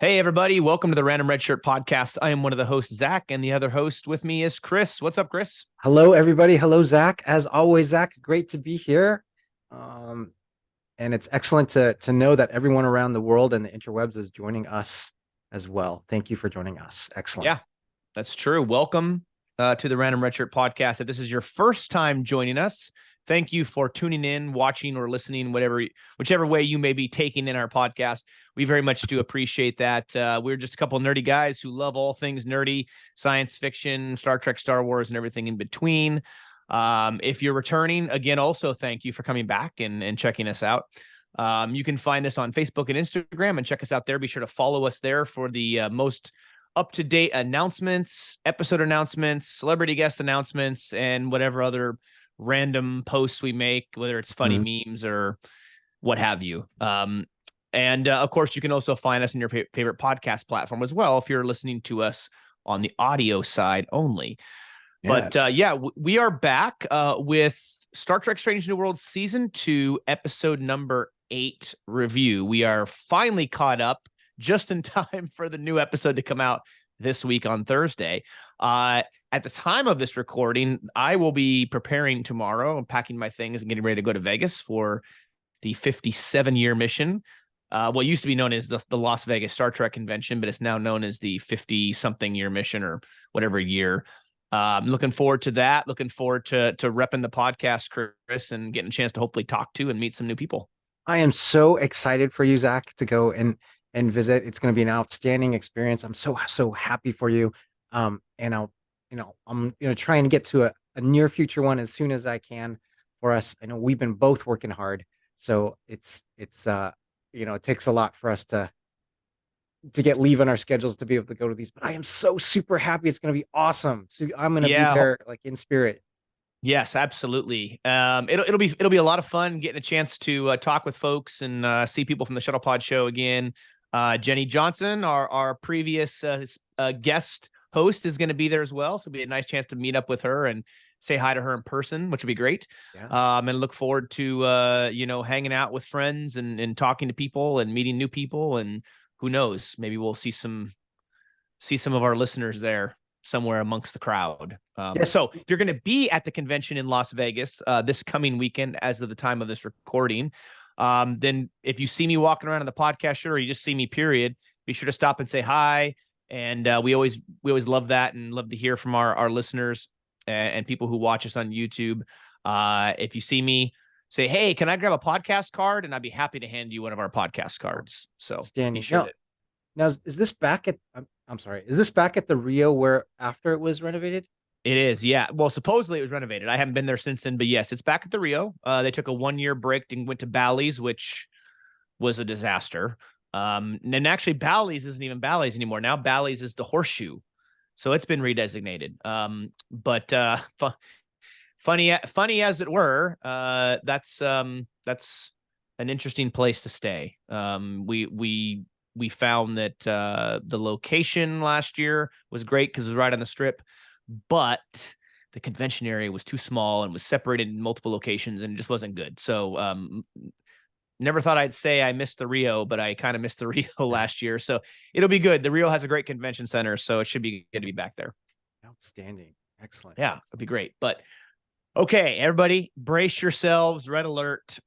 Hey, everybody. Welcome to the Random Redshirt podcast. I am one of the hosts, Zach, and the other host with me is Chris. What's up, Chris? Hello, everybody. Hello, Zach. As always, Zach, great to be here. Um, and it's excellent to know that everyone around the world and the interwebs is joining us as well. Thank you for joining us. Excellent. Yeah, that's true. Welcome to the Random Redshirt podcast. If this is your first time joining us, thank you for tuning in, watching, or listening, whichever way you may be taking in our podcast. We very much do appreciate that. We're just a couple of nerdy guys who love all things nerdy, science fiction, Star Trek, Star Wars, and everything in between. If you're returning, again, also thank you for coming back and checking us out. You can find us on Facebook and Instagram and check us out there. Be sure to follow us there for the most up-to-date announcements, episode announcements, celebrity guest announcements, and whatever other random posts we make, whether it's funny memes or what have you. And of course, you can also find us in your favorite podcast platform as well if you're listening to us on the audio side only. Yes. But we are back with Star Trek Strange New Worlds Season 2, episode number 8 review. We are finally caught up just in time for the new episode to come out this week on Thursday. At the time of this recording, I will be preparing tomorrow and packing my things and getting ready to go to Vegas for the 57-year mission. What used to be known as the Las Vegas Star Trek Convention, but it's now known as the 50-something year mission or whatever year. Looking forward to that. Looking forward to repping the podcast, Chris, and getting a chance to hopefully talk to and meet some new people. I am so excited for you, Zach, to go and visit. It's going to be an outstanding experience. I'm so happy for you. And I'm trying to get to a near future one as soon as I can for us. I know we've been both working hard, so it takes a lot for us to get leave on our schedules to be able to go to these. But I am so super happy. It's going to be awesome. So I'm going to be there like in spirit. Yes, absolutely. It'll be a lot of fun getting a chance to talk with folks and see people from the Shuttle Pod show again. Jenny Johnson, our previous guest host, is going to be there as well, so it'll be a nice chance to meet up with her and say hi to her in person, which would be great. Yeah. And look forward to hanging out with friends and talking to people and meeting new people, and who knows, maybe we'll see some of our listeners there somewhere amongst the crowd. Yes. So if you're going to be at the convention in Las Vegas this coming weekend, as of the time of this recording, then if you see me walking around in the podcast shirt, or you just see me, period, be sure to stop and say hi. And we always love that and love to hear from our listeners and people who watch us on YouTube. If you see me, say, hey, can I grab a podcast card? And I'd be happy to hand you one of our podcast cards. So Standing. be sure Now, is this back at, I'm sorry, is this back at the Rio where after it was renovated? It is, yeah. Well, supposedly it was renovated. I haven't been there since then, but yes, it's back at the Rio. They took a 1-year break and went to Bally's, which was a disaster. And actually, Bally's isn't even Bally's anymore. Now Bally's is the Horseshoe, so it's been redesignated. But funny as it were, that's an interesting place to stay. We found that the location last year was great because it was right on the Strip, but the convention area was too small and was separated in multiple locations, and it just wasn't good. So never thought I'd say I missed the Rio, but I kind of missed the Rio last year. So it'll be good. The Rio has a great convention center, so it should be good to be back there. Outstanding. Excellent. Yeah, it'll be great. But okay, everybody, brace yourselves. Red alert.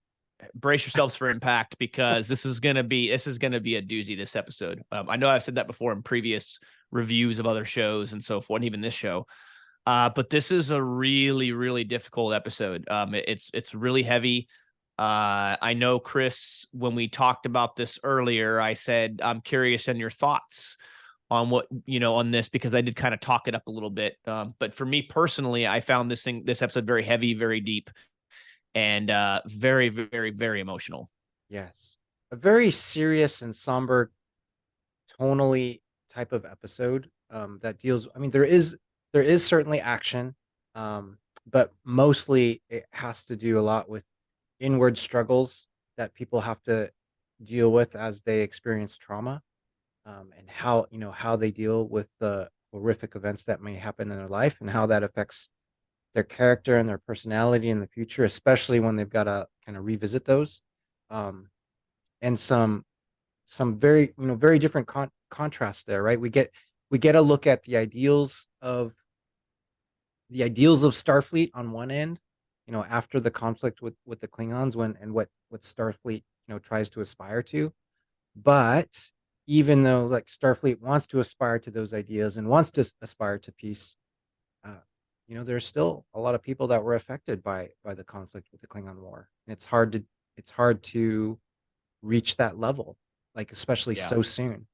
Brace yourselves for impact, because this is gonna be a doozy, this episode. I know I've said that before in previous reviews of other shows and so forth, and even this show. But this is a really, really difficult episode. It's really heavy. I know, Chris, when we talked about this earlier, I said I'm curious on your thoughts on what on this, because I did kind of talk it up a little bit. But for me personally, I found this episode very heavy, very deep, and very, very, very emotional. Yes. A very serious and somber tonally type of episode that deals, I mean, there is certainly action, but mostly it has to do a lot with inward struggles that people have to deal with as they experience trauma, and how they deal with the horrific events that may happen in their life and how that affects their character and their personality in the future, especially when they've got to kind of revisit those. And some some very very different contrasts there, right? We get a look at the ideals of Starfleet on one end, after the conflict with the Klingons, what Starfleet tries to aspire to. But even though like Starfleet wants to aspire to those ideas and wants to aspire to peace, uh, there's still a lot of people that were affected by the conflict with the Klingon War, and it's hard to reach that level, like especially Yeah. so soon.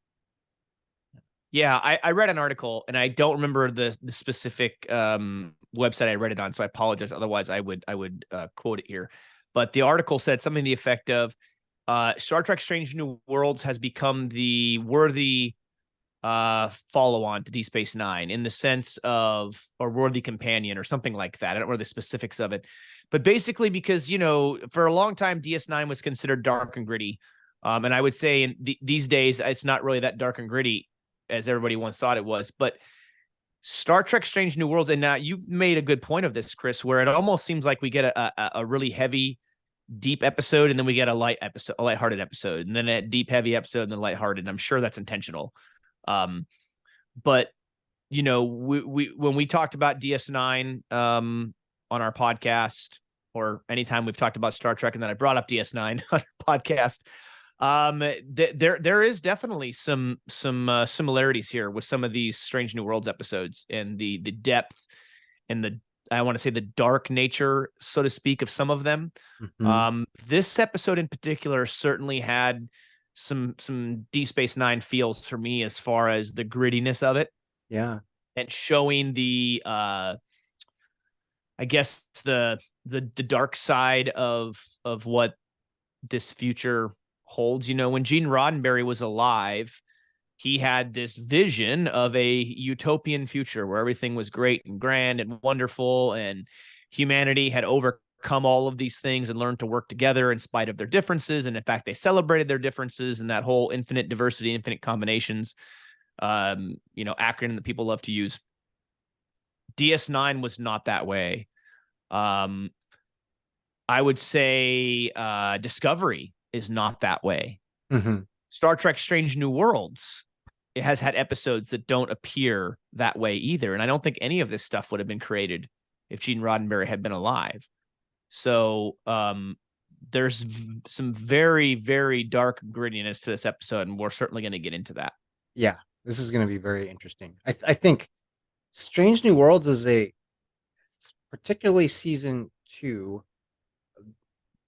Yeah, I read an article and I don't remember the specific website I read it on, so I apologize. Otherwise, I would quote it here. But the article said something to the effect of Star Trek Strange New Worlds has become the worthy follow on to D Space Nine in the sense of or worthy companion or something like that. I don't know the specifics of it. But basically, because for a long time DS9 was considered dark and gritty. And I would say in these days it's not really that dark and gritty as everybody once thought it was. But Star Trek Strange New Worlds, and now you made a good point of this, Chris, where it almost seems like we get a really heavy, deep episode, and then we get a lighthearted episode, and then a deep, heavy episode, and then lighthearted. And I'm sure that's intentional. Um, but we when we talked about DS9 on our podcast, or anytime we've talked about Star Trek, and then I brought up DS9 on our podcast, there is definitely some similarities here with some of these Strange New Worlds episodes and the depth and the I want to say the dark nature, so to speak, of some of them. Mhm. This episode in particular certainly had some D Space Nine feels for me as far as the grittiness of it Yeah. and showing the I guess the dark side of what this future holds. When Gene Roddenberry was alive, he had this vision of a utopian future where everything was great and grand and wonderful, and humanity had overcome all of these things and learned to work together in spite of their differences. And in fact, they celebrated their differences and that whole infinite diversity, infinite combinations, acronym that people love to use. DS9 was not that way. Um, I would say Discovery is not that way. Hmm. Star Trek Strange New Worlds, it has had episodes that don't appear that way either. And I don't think any of this stuff would have been created if Gene Roddenberry had been alive. So there's some very, very dark grittiness to this episode, and we're certainly going to get into that. Yeah, this is going to be very interesting. I think Strange New Worlds is particularly season 2,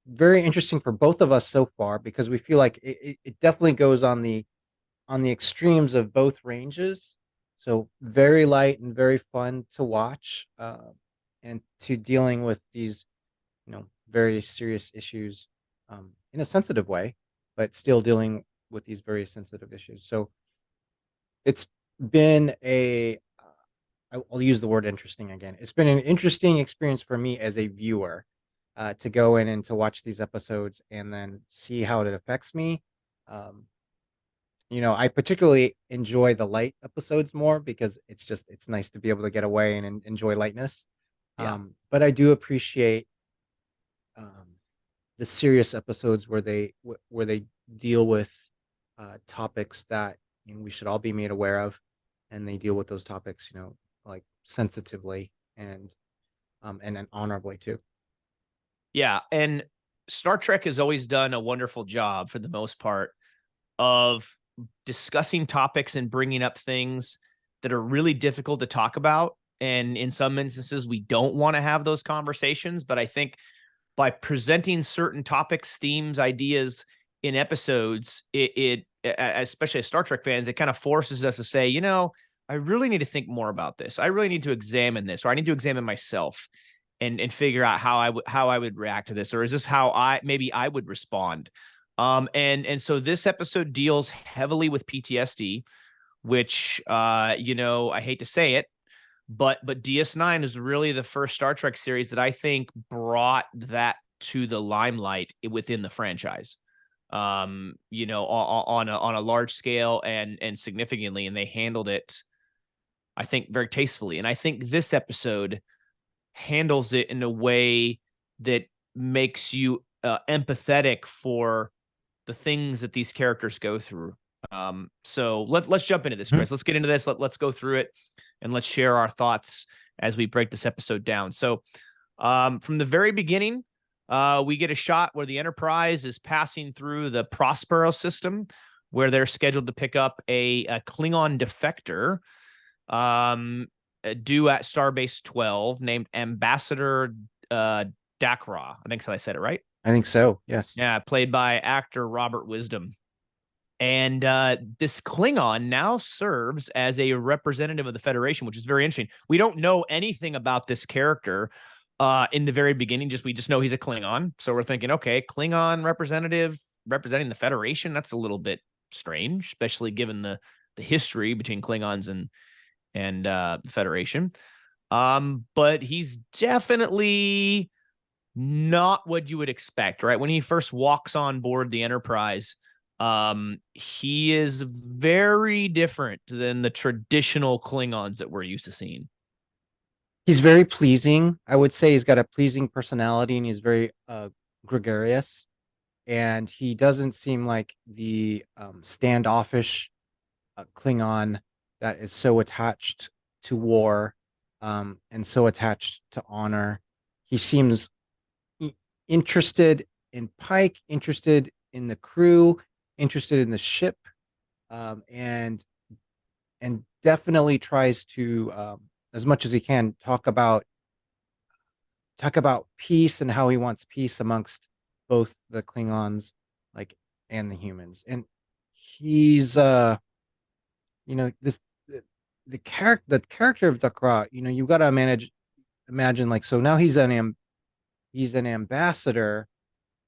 very interesting for both of us so far because we feel like it definitely goes on the extremes of both ranges. So very light and very fun to watch, and to dealing with these, very serious issues, in a sensitive way, but still dealing with these very sensitive issues. So it's been I'll use the word interesting again. It's been an interesting experience for me as a viewer, to go in and to watch these episodes and then see how it affects me. Um, I particularly enjoy the light episodes more because it's nice to be able to get away and enjoy lightness. Yeah. But I do appreciate, the serious episodes where they deal with, topics that we should all be made aware of, and they deal with those topics, like sensitively and then honorably too. Yeah. And Star Trek has always done a wonderful job for the most part of discussing topics and bringing up things that are really difficult to talk about. And in some instances, we don't want to have those conversations. But I think by presenting certain topics, themes, ideas in episodes, especially as Star Trek fans, it kind of forces us to say, I really need to think more about this. I really need to examine this, or I need to examine myself and figure out how I would react to this, or is this how I would respond. And so this episode deals heavily with PTSD, which I hate to say it, but DS9 is really the first Star Trek series that I think brought that to the limelight within the franchise. On a large scale and significantly, and they handled it, I think, very tastefully. And I think this episode handles it in a way that makes you empathetic for the things that these characters go through. So let's jump into this, Mhm. Chris. Let's get into this. Let's go through it, and let's share our thoughts as we break this episode down. So from the very beginning, we get a shot where the Enterprise is passing through the Prospero system, where they're scheduled to pick up a Klingon defector due at Starbase 12 named Ambassador Dakra. I think so. I said it right. I think so. Yes. Yeah, played by actor Robert Wisdom. And this Klingon now serves as a representative of the Federation, which is very interesting. We don't know anything about this character in the very beginning. We just know he's a Klingon. So we're thinking, okay, Klingon representative representing the Federation. That's a little bit strange, especially given the history between Klingons and the Federation. But he's definitely not what you would expect, right? When he first walks on board the Enterprise, he is very different than the traditional Klingons that we're used to seeing. He's very pleasing. I would say he's got a pleasing personality, and he's very gregarious. And he doesn't seem like the standoffish Klingon that is so attached to war and so attached to honor. He seems interested in Pike, interested in the crew, interested in the ship, and definitely tries to, as much as he can, talk about peace and how he wants peace amongst both the Klingons, like, and the humans. And he's this the character of Dakra, you've got to imagine, like, so now he's an ambassador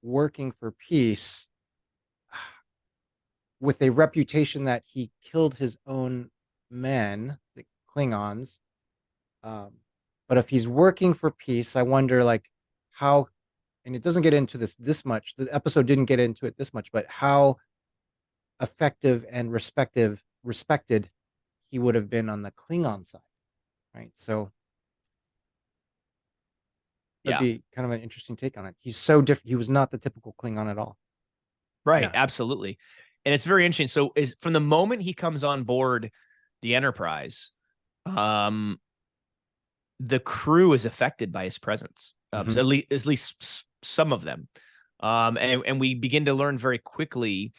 working for peace with a reputation that he killed his own men, the Klingons. But if he's working for peace, I wonder, like, how, and it doesn't get into this much. The episode didn't get into it this much, but how effective and respected he would have been on the Klingon side, right? So that'd be kind of an interesting take on it. He's so different. He was not the typical Klingon at all. Right. Yeah. Absolutely. And it's very interesting. So is from the moment he comes on board the Enterprise, the crew is affected by his presence. So at least some of them. And we begin to learn very quickly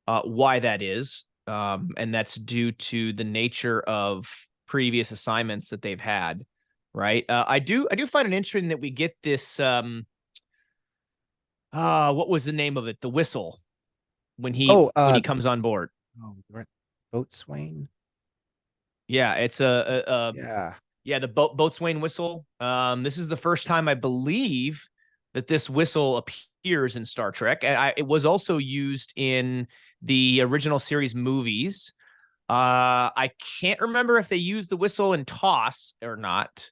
why that is. And that's due to the nature of previous assignments that they've had. Right. I do find it interesting that we get this. What was the name of it? The whistle when he comes on board. Boatswain. Yeah, it's the boatswain whistle. This is the first time I believe that this whistle appears in Star Trek. And it was also used in the original series movies. I can't remember if they used the whistle in TOS or not.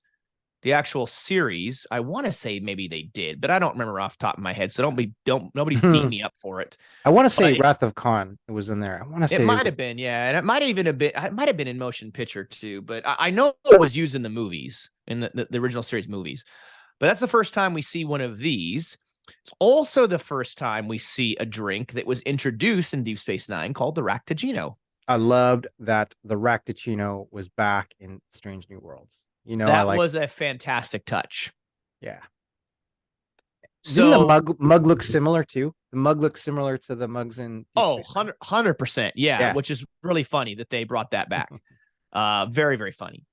The actual series, I want to say maybe they did, but I don't remember off the top of my head. So nobody beat me up for it. I want to say Wrath of Khan. It was in there. I want to say it might have been, yeah, and it might have even it might have been in motion picture too. But I know it was used in the movies, in the original series movies. But that's the first time we see one of these. It's also the first time we see a drink that was introduced in Deep Space Nine called the Raktajino. I loved that the Raktajino was back in Strange New Worlds. That was a fantastic touch. Yeah. So didn't the mug look similar too? The mug looks similar to the mugs in 100%. Yeah, which is really funny that they brought that back. Very, very funny.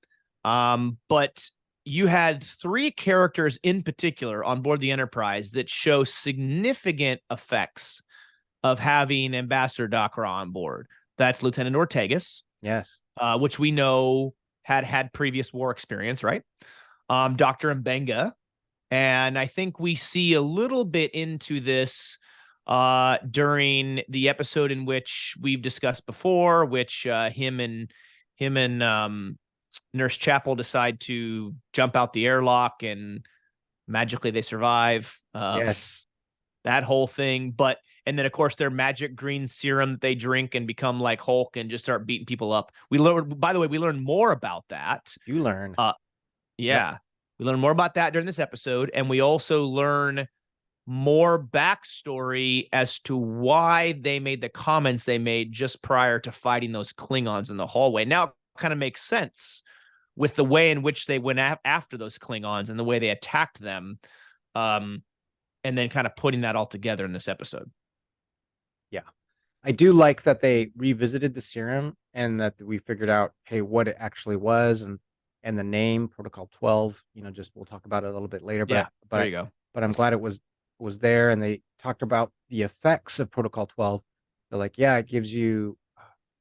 But you had three characters in particular on board the Enterprise that show significant effects of having Ambassador Dakra on board. That's Lieutenant Ortegas. Yes. Which we know had previous war experience, right? Dr. Mbenga. And I think we see a little bit into this during the episode in which we've discussed before, which him and Nurse Chapel decide to jump out the airlock and magically they survive. Yes. That whole thing. And then, of course, their magic green serum that they drink and become like Hulk and just start beating people up. By the way, we learn more about that. You learn. Yeah. Yep. We learn more about that during this episode. And we also learn more backstory as to why they made the comments they made just prior to fighting those Klingons in the hallway. Now it kind of makes sense with the way in which they went after those Klingons and the way they attacked them. And then kind of putting that all together in this episode. Yeah. I do like that they revisited the serum and that we figured out, hey, what it actually was, and the name Protocol 12. Just we'll talk about it a little bit later. Yeah, but there you go. But I'm glad it was there, and they talked about the effects of Protocol 12. They're like, yeah, it gives you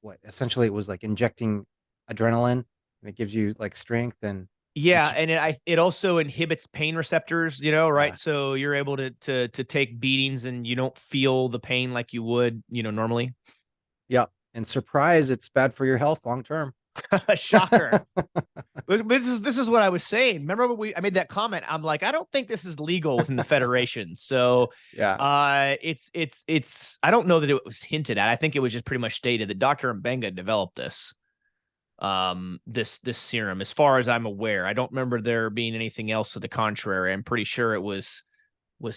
what essentially it was like injecting adrenaline, and it gives you like strength and yeah, and it also inhibits pain receptors, right? Yeah. So you're able to take beatings and you don't feel the pain like you would, normally. Yeah, and surprise, it's bad for your health long term. Shocker. This is what I was saying. Remember when I made that comment? I'm like, I don't think this is legal within the Federation. So yeah, it's I don't know that it was hinted at. I think it was just pretty much stated that Dr. Mbenga developed this this serum. As far as I'm aware, I don't remember there being anything else to the contrary. I'm pretty sure it was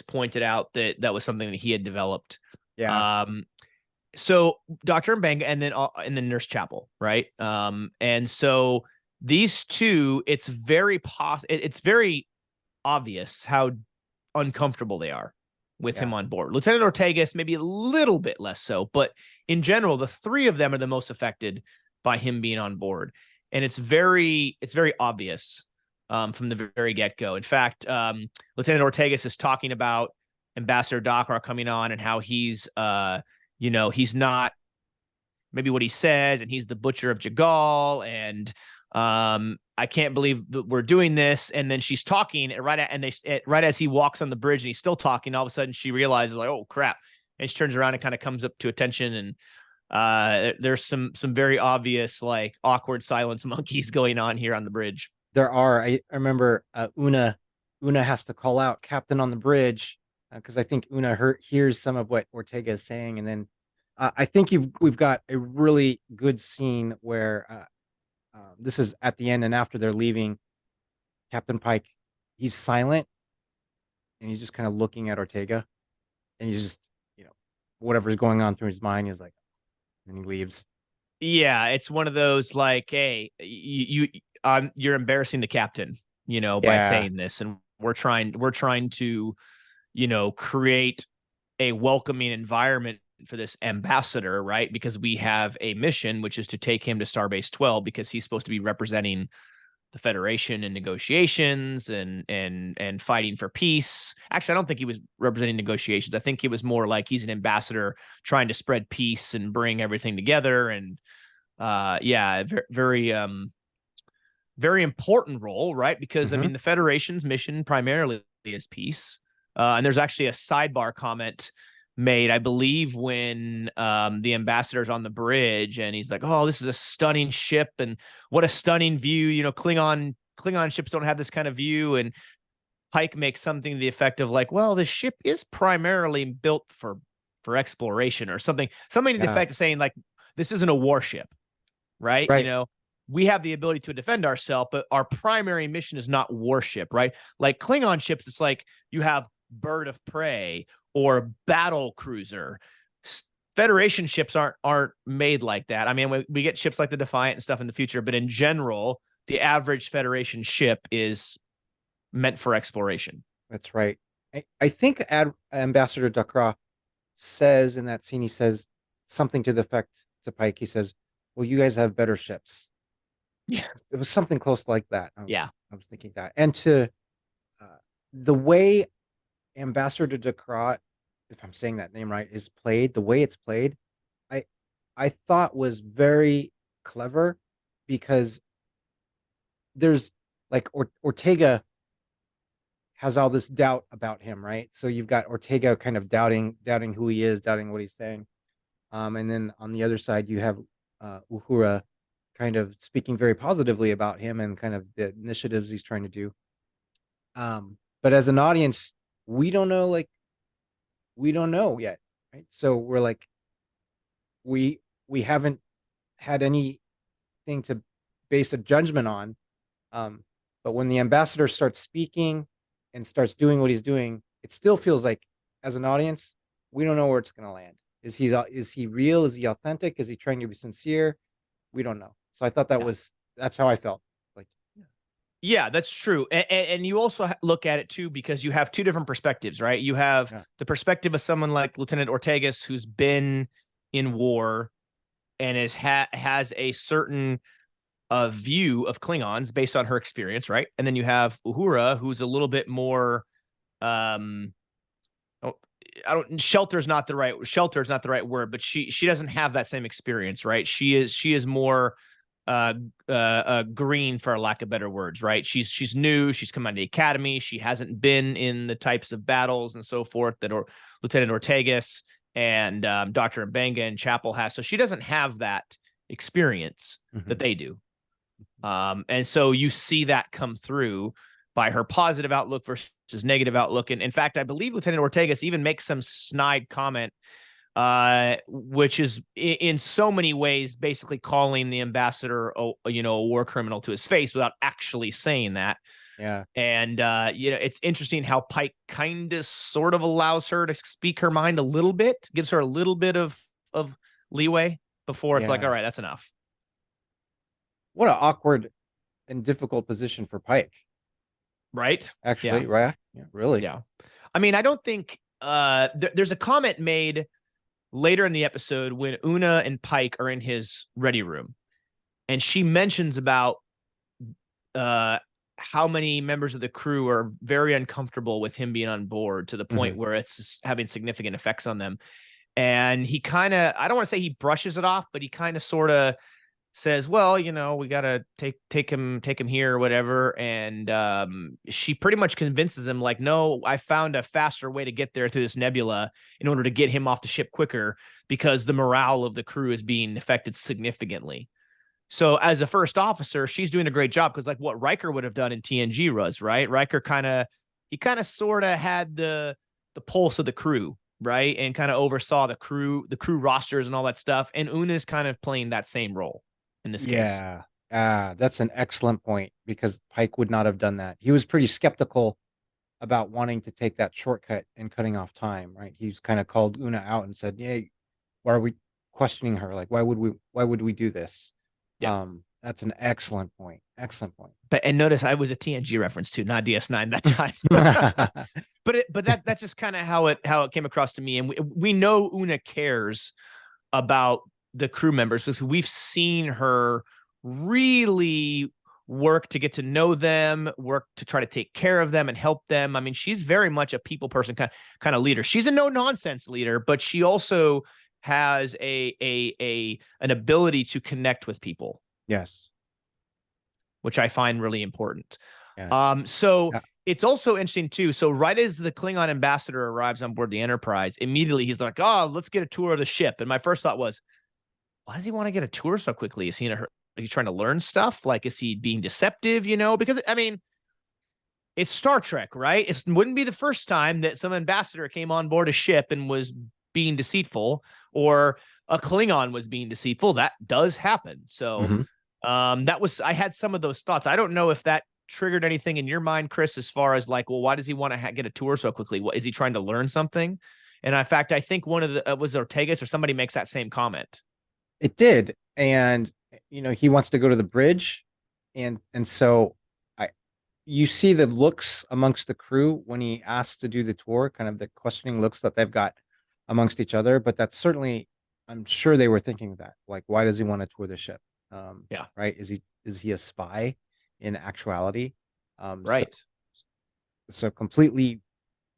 pointed out that that was something that he had developed. yeah. So Dr. Mbenga and then Nurse Chapel, right? And so these two, it's very it's very obvious how uncomfortable they are with him on board. Lieutenant Ortegas maybe a little bit less so, but in general, the three of them are the most affected by him being on board, and it's very obvious from the very get-go. In fact, Lieutenant Ortegas is talking about Ambassador Dakar coming on and how he's he's not maybe what he says, and he's the butcher of Jagal, and I can't believe that we're doing this. And then she's talking right as he walks on the bridge and he's still talking, all of a sudden she realizes like, oh crap. And she turns around and kind of comes up to attention. And there's some very obvious, like, awkward silence monkeys going on here on the bridge. There are. I remember Una has to call out Captain on the bridge because I think Una hears some of what Ortega is saying, and then I think we've got a really good scene where this is at the end, and after they're leaving, Captain Pike, he's silent, and he's just kind of looking at Ortega, and he's just whatever's going on through his mind, he's like, and he leaves. Yeah, it's one of those like, hey, you're embarrassing the captain, by saying this, and we're trying to, create a welcoming environment for this ambassador, right? Because we have a mission, which is to take him to Starbase 12, because he's supposed to be representing the Federation in negotiations and fighting for peace. Actually, I don't think he was representing negotiations. I think it was more like he's an ambassador trying to spread peace and bring everything together. And very very important role, right? Because I mean, the Federation's mission primarily is peace. And there's actually a sidebar comment made, I believe, when the ambassador's on the bridge and he's like, oh, this is a stunning ship and what a stunning view. Klingon ships don't have this kind of view. And Pike makes something to the effect of like, well, the ship is primarily built for exploration or something to the effect of saying like, this isn't a warship, right? We have the ability to defend ourselves, but our primary mission is not warship, right? Like Klingon ships, it's like you have bird of prey or battle cruiser. Federation ships aren't made like that. I mean, we get ships like the Defiant and stuff in the future, but in general, the average Federation ship is meant for exploration. That's right. I think Ambassador Dakra says in that scene, he says something to the effect to Pike. He says, well, you guys have better ships. Yeah. It was something close like that. I was thinking that. And to the way Ambassador Dakra, if I'm saying that name right, is played, the way it's played, I thought was very clever, because there's like Ortega has all this doubt about him, right? So you've got Ortega kind of doubting who he is, doubting what he's saying. And then on the other side, you have Uhura kind of speaking very positively about him and kind of the initiatives he's trying to do. But as an audience, we don't know yet, right? So we're like, we haven't had anything to base a judgment on. But when the ambassador starts speaking and starts doing what he's doing, it still feels like as an audience, we don't know where it's going to land. Is he real? Is he authentic? Is he trying to be sincere? We don't know. So I thought that's how I felt. Like, Yeah, that's true. And you also look at it too, because you have two different perspectives, right? You have the perspective of someone like Lieutenant Ortegas, who's been in war and has a certain view of Klingons based on her experience, right? And then you have Uhura, who's a little bit more shelter is not the right word, but she doesn't have that same experience, right? She is more green, for lack of better words, right? She's new, she's come out of the academy, she hasn't been in the types of battles and so forth that Lieutenant Ortegas and Dr. Mbenga and Chapel has, so she doesn't have that experience that they do. And so you see that come through by her positive outlook versus negative outlook. And in fact, I believe Lieutenant Ortegas even makes some snide comment, which is in so many ways basically calling the ambassador, a war criminal to his face without actually saying that. Yeah. And, it's interesting how Pike kind of sort of allows her to speak her mind a little bit, gives her a little bit of leeway before it's like, all right, that's enough. What an awkward and difficult position for Pike. Right. Actually, right? Yeah, really. Yeah. I mean, I don't think there's a comment made later in the episode when Una and Pike are in his ready room, and she mentions about how many members of the crew are very uncomfortable with him being on board to the point where it's having significant effects on them. And he kind of, I don't want to say he brushes it off, but he kind of sort of says, well, we got to take him here or whatever. And she pretty much convinces him like, no, I found a faster way to get there through this nebula in order to get him off the ship quicker, because the morale of the crew is being affected significantly. So as a first officer, she's doing a great job, because like what Riker would have done in TNG was, right? Riker kind of sort of had the pulse of the crew, right? And kind of oversaw the crew rosters and all that stuff. And Una's kind of playing that same role in this case. That's an excellent point, because Pike would not have done that. He was pretty skeptical about wanting to take that shortcut and cutting off time, right? He's kind of called Una out and said, yeah, why are we questioning her? Like, why would we do this? Yeah. That's an excellent point. Excellent point. And notice I was a TNG reference too, not DS9 that time. but that's just kind of how it came across to me. And we know Una cares about the crew members, because we've seen her really work to get to know them, work to try to take care of them and help them. I mean, she's very much a people person kind of leader. She's a no nonsense leader, but she also has an ability to connect with people. Yes. Which I find really important. Yes. It's also interesting too. So right as the Klingon ambassador arrives on board the Enterprise, immediately he's like, oh, let's get a tour of the ship. And my first thought was, why does he want to get a tour so quickly? Is he trying to learn stuff? Like, is he being deceptive, Because, I mean, it's Star Trek, right? It wouldn't be the first time that some ambassador came on board a ship and was being deceitful, or a Klingon was being deceitful. That does happen. So I had some of those thoughts. I don't know if that triggered anything in your mind, Chris, as far as like, well, why does he want to get a tour so quickly? What is he trying to learn something? And in fact, I think one of the was Ortegas or somebody makes that same comment. It did. And he wants to go to the bridge, and so you see the looks amongst the crew when he asks to do the tour, kind of the questioning looks that they've got amongst each other. But that's certainly, I'm sure they were thinking that, like, why does he want to tour the ship? Right. Is he a spy in actuality? Right. So completely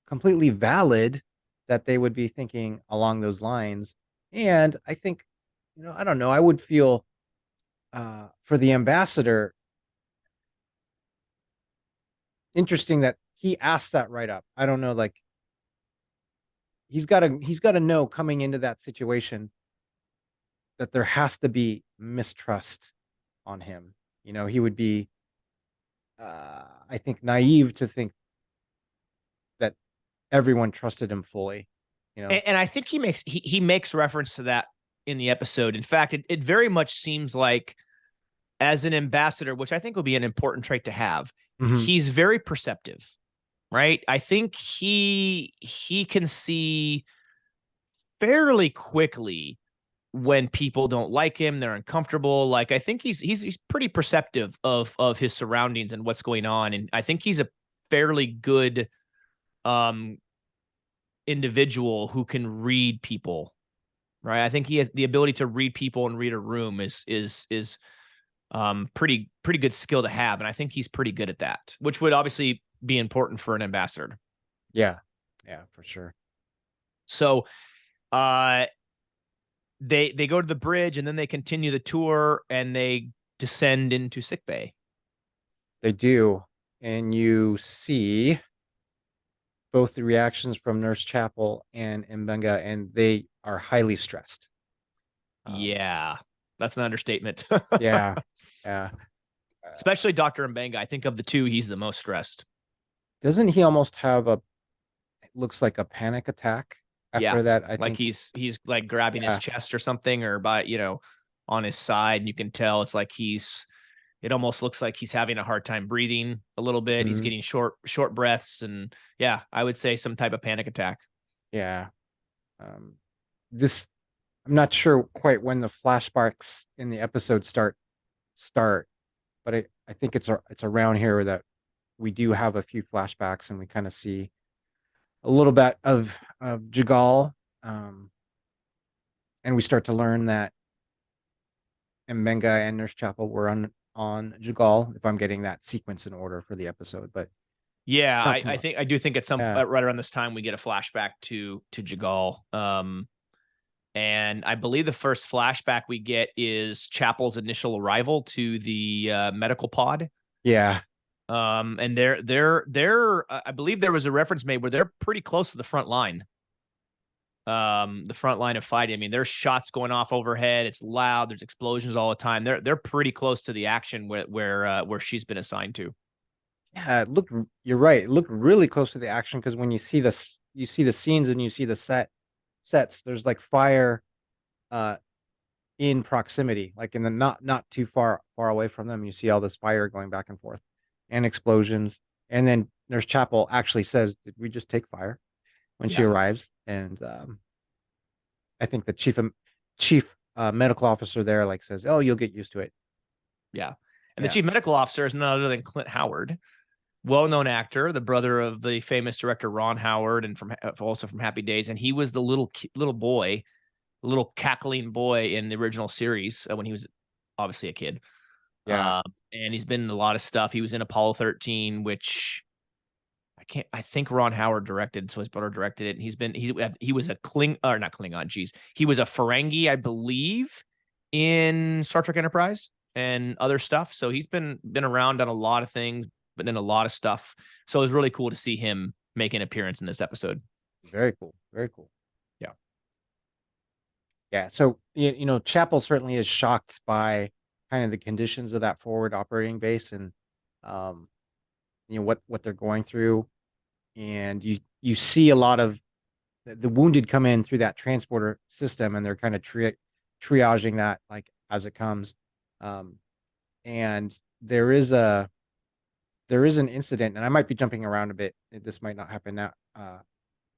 valid that they would be thinking along those lines. And I think, I don't know, I would feel for the ambassador, interesting that he asked that right up. I don't know, like, he's got to know coming into that situation that there has to be mistrust on him. He would be, I think, naive to think that everyone trusted him fully. And I think he makes reference to that in the episode. In fact, it very much seems like, as an ambassador, which I think will be an important trait to have, he's very perceptive. right? I think he can see fairly quickly when people don't like him, they're uncomfortable. Like I think he's pretty perceptive of his surroundings and what's going on, and I think he's a fairly good um individual who can read people, right? I think he has the ability to read people and read a room is pretty good skill to have, and I think he's pretty good at that, which would obviously be important for an ambassador. Yeah. Yeah, for sure. So uh they go to the bridge and then they continue the tour and they descend into sickbay. They do. And you see both the reactions from Nurse Chapel and Mbenga, and they are highly stressed. Yeah, that's an understatement. Yeah. Yeah. Especially Dr. Mbenga. I think of the two, he's the most stressed. Doesn't he almost have it looks like a panic attack Yeah. after that? I Like think. he's like grabbing his Yeah. chest or something, or by, on his side. And you can tell it's like it almost looks like he's having a hard time breathing a little bit. He's Mhm. getting short breaths. And yeah, I would say some type of panic attack. Yeah. Um, this I'm not sure quite when the flashbacks in the episode start, but I think it's around here that we do have a few flashbacks and we kind of see a little bit of Jagal, and we start to learn that Mbenga and Nurse Chapel were on Jagal, if I'm getting that sequence in order for the episode, but Yeah, not too much. I do think at some Yeah, right around this time we get a flashback to Jagal. And I believe the first flashback we get is Chapel's initial arrival to the medical pod. yeah, And they're I believe there was a reference made where they're pretty close to the front line. The front line of fighting. I mean, there's shots going off overhead. It's loud. There's explosions all the time. They're pretty close to the action where she's been assigned to. yeah. It looked. You're right. It looked really close to the action because when you see the scenes and you see the sets. There's like fire, uh, in proximity, like in the not too far away from them. You see all this fire going back and forth, and explosions. And then Nurse Chapel actually says, "Did we just take fire?" When she Yeah. arrives, and I think the chief medical officer there like says, "Oh, you'll get used to it." Yeah. And the Yeah, chief medical officer is none other than Clint Howard, well-known actor, the brother of the famous director Ron Howard, and from also from Happy Days. And he was the little boy, little cackling boy in the original series when he was obviously a kid. yeah, And he's been in a lot of stuff. He was in Apollo 13, which I think Ron Howard directed, so his brother directed it. And he was a not Klingon, geez. He was a Ferengi, I believe, in Star Trek Enterprise and other stuff. So he's been around, done a lot of things, but in a lot of stuff. So it was really cool to see him make an appearance in this episode. very cool, very cool. Yeah. Yeah, so Chapel certainly is shocked by kind of the conditions of that forward operating base, and um, what they're going through, and you see a lot of the wounded come in through that transporter system, and they're kind of triaging that like as it comes. Um, and there is an incident, and I might be jumping around a bit. This might not happen now,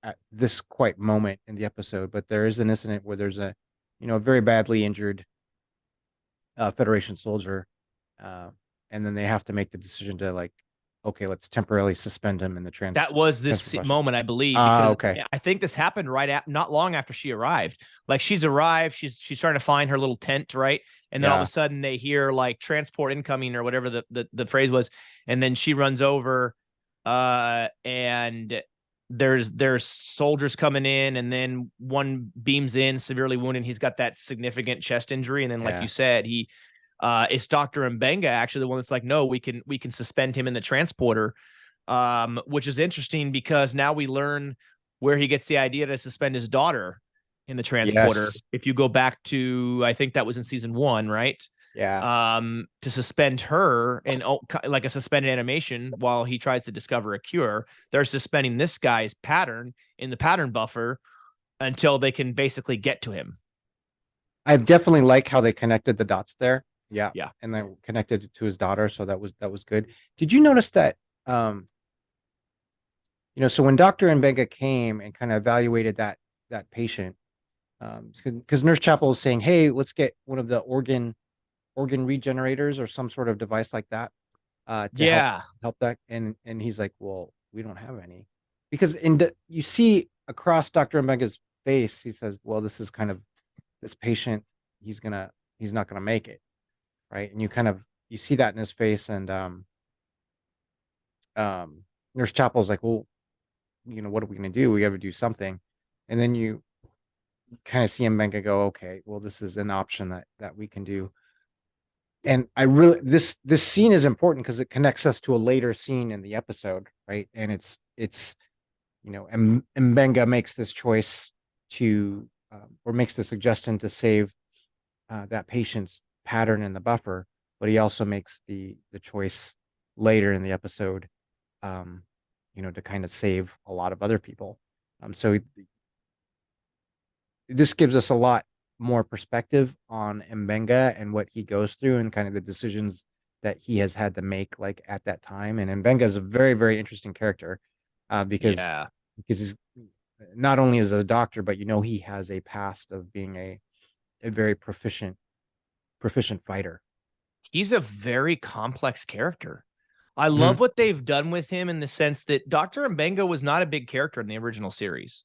at this quite moment in the episode, but there is an incident where there's a very badly injured Federation soldier, uh, and then they have to make the decision to like, okay, let's temporarily suspend him in the That was this transport. moment, I believe, because Okay. I think this happened not long after she arrived. Like she's arrived, she's trying to find her little tent, right? And then all of Yeah. a sudden they hear like transport incoming or whatever the phrase was, and then she runs over, and there's soldiers coming in, and then one beams in severely wounded. He's got that significant chest injury, and then like Yeah. you said, it's Dr. Mbenga actually the one that's like, no, we can suspend him in the transporter, which is interesting because now we learn where he gets the idea to suspend his daughter in the transporter. Yes. If you go back to, I think that was in season 1, right? Yeah. To suspend her and like a suspended animation while he tries to discover a cure, they're suspending this guy's pattern in the pattern buffer until they can basically get to him. I definitely like how they connected the dots there. Yeah. Yeah. And then connected it to his daughter. So that was good. Did you notice that So when Dr. Mbenga came and kind of evaluated that patient, because Nurse Chapel was saying, "Hey, let's get one of the organ regenerators or some sort of device like that to Yeah. help that," and he's like, "Well, we don't have any," because you see across Dr. Mbenga's face, he says, "Well, this is kind of this patient. He's not gonna make it, right?" And you see that in his face, and um, Nurse Chapel's like, "Well, what are we gonna do? We got to do something," and then you kind of see Mbenga go, "Okay, well, this is an option that we can do." And I really this scene is important because it connects us to a later scene in the episode, right? And it's Mbenga makes this choice to or makes the suggestion to save that patient's pattern in the buffer, but he also makes the choice later in the episode, um, to kind of save a lot of other people. So this gives us a lot more perspective on Mbenga and what he goes through and kind of the decisions that he has had to make like at that time. And Mbenga is a very, very interesting character because Yeah. he's not only as a doctor, but he has a past of being a very proficient fighter. He's a very complex character. I love Mhm. what they've done with him in the sense that Dr. Mbenga was not a big character in the original series.